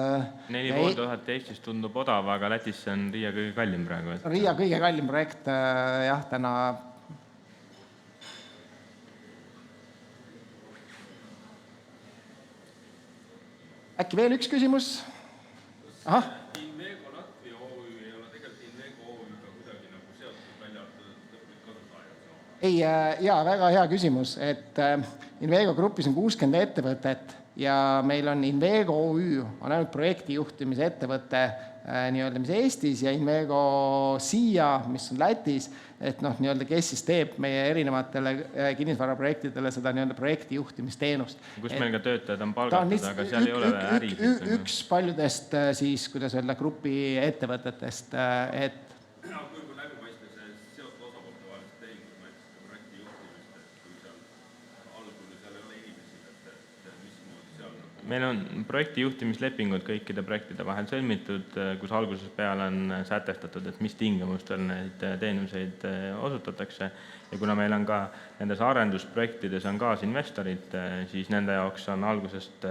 4500 Eestis tundub odav, aga Lätis see on Riia kõige kallim praegu.
Riia kõige kallim projekt, jah, täna... Äkki veel üks küsimus? Ahah.
Inveego Latvia OÜ ei ole tegelikult Inveego OÜ-ga kuidagi nagu seotud välja lõplik kasusaajad.
Ei, jaa, väga hea küsimus, et Inveego grupis on 60 ettevõtet ja meil on Inveego OÜ, on ainult projektijuhtimise ettevõte nii-öelda, mis Eestis ja Inveego SIA, mis on Lätis, et nii-öelda, kes siis teeb meie erinevatele kinnisvaraprojektidele seda nii-öelda projektijuhtimisteenust.
Kus meil ka töötajad on palgatud, aga seal ei ole äri.
Üks paljudest siis, kuidas öelda, grupi ettevõtetest, et
meil on projektijuhtimislepingud kõikide projektide vahel sõlmitud, kus alguses peale on sätestatud, et mis tingimustel neid teenuseid osutatakse. Ja kuna meil on ka nendes arendusprojektides on kaasinvestorid, siis nende jaoks on algusest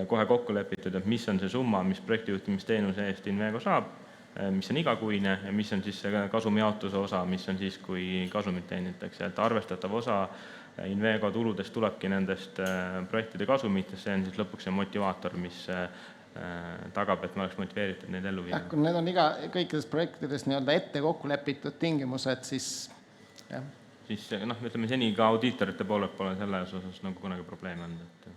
kohe kokku lepitud, et mis on see summa, mis projektijuhtimisteenuse eest Inveego saab, mis on igakuine ja mis on siis see kasumijaotuse osa, mis on siis, kui kasumit teenitakse. Et arvestatav osa Inveego tuludest tulebki nendest projektide kasumitest, see on siis lõpuks see motivaator, mis tagab, et me oleks motiveeritud neid ellu viima.
Kui need on kõikides projektides nii-öelda ette kokku lepitud tingimused, siis jah.
Siis ütleme, seni ka audiitorite poolelt pole selles osas nagu kunagi probleeme olnud.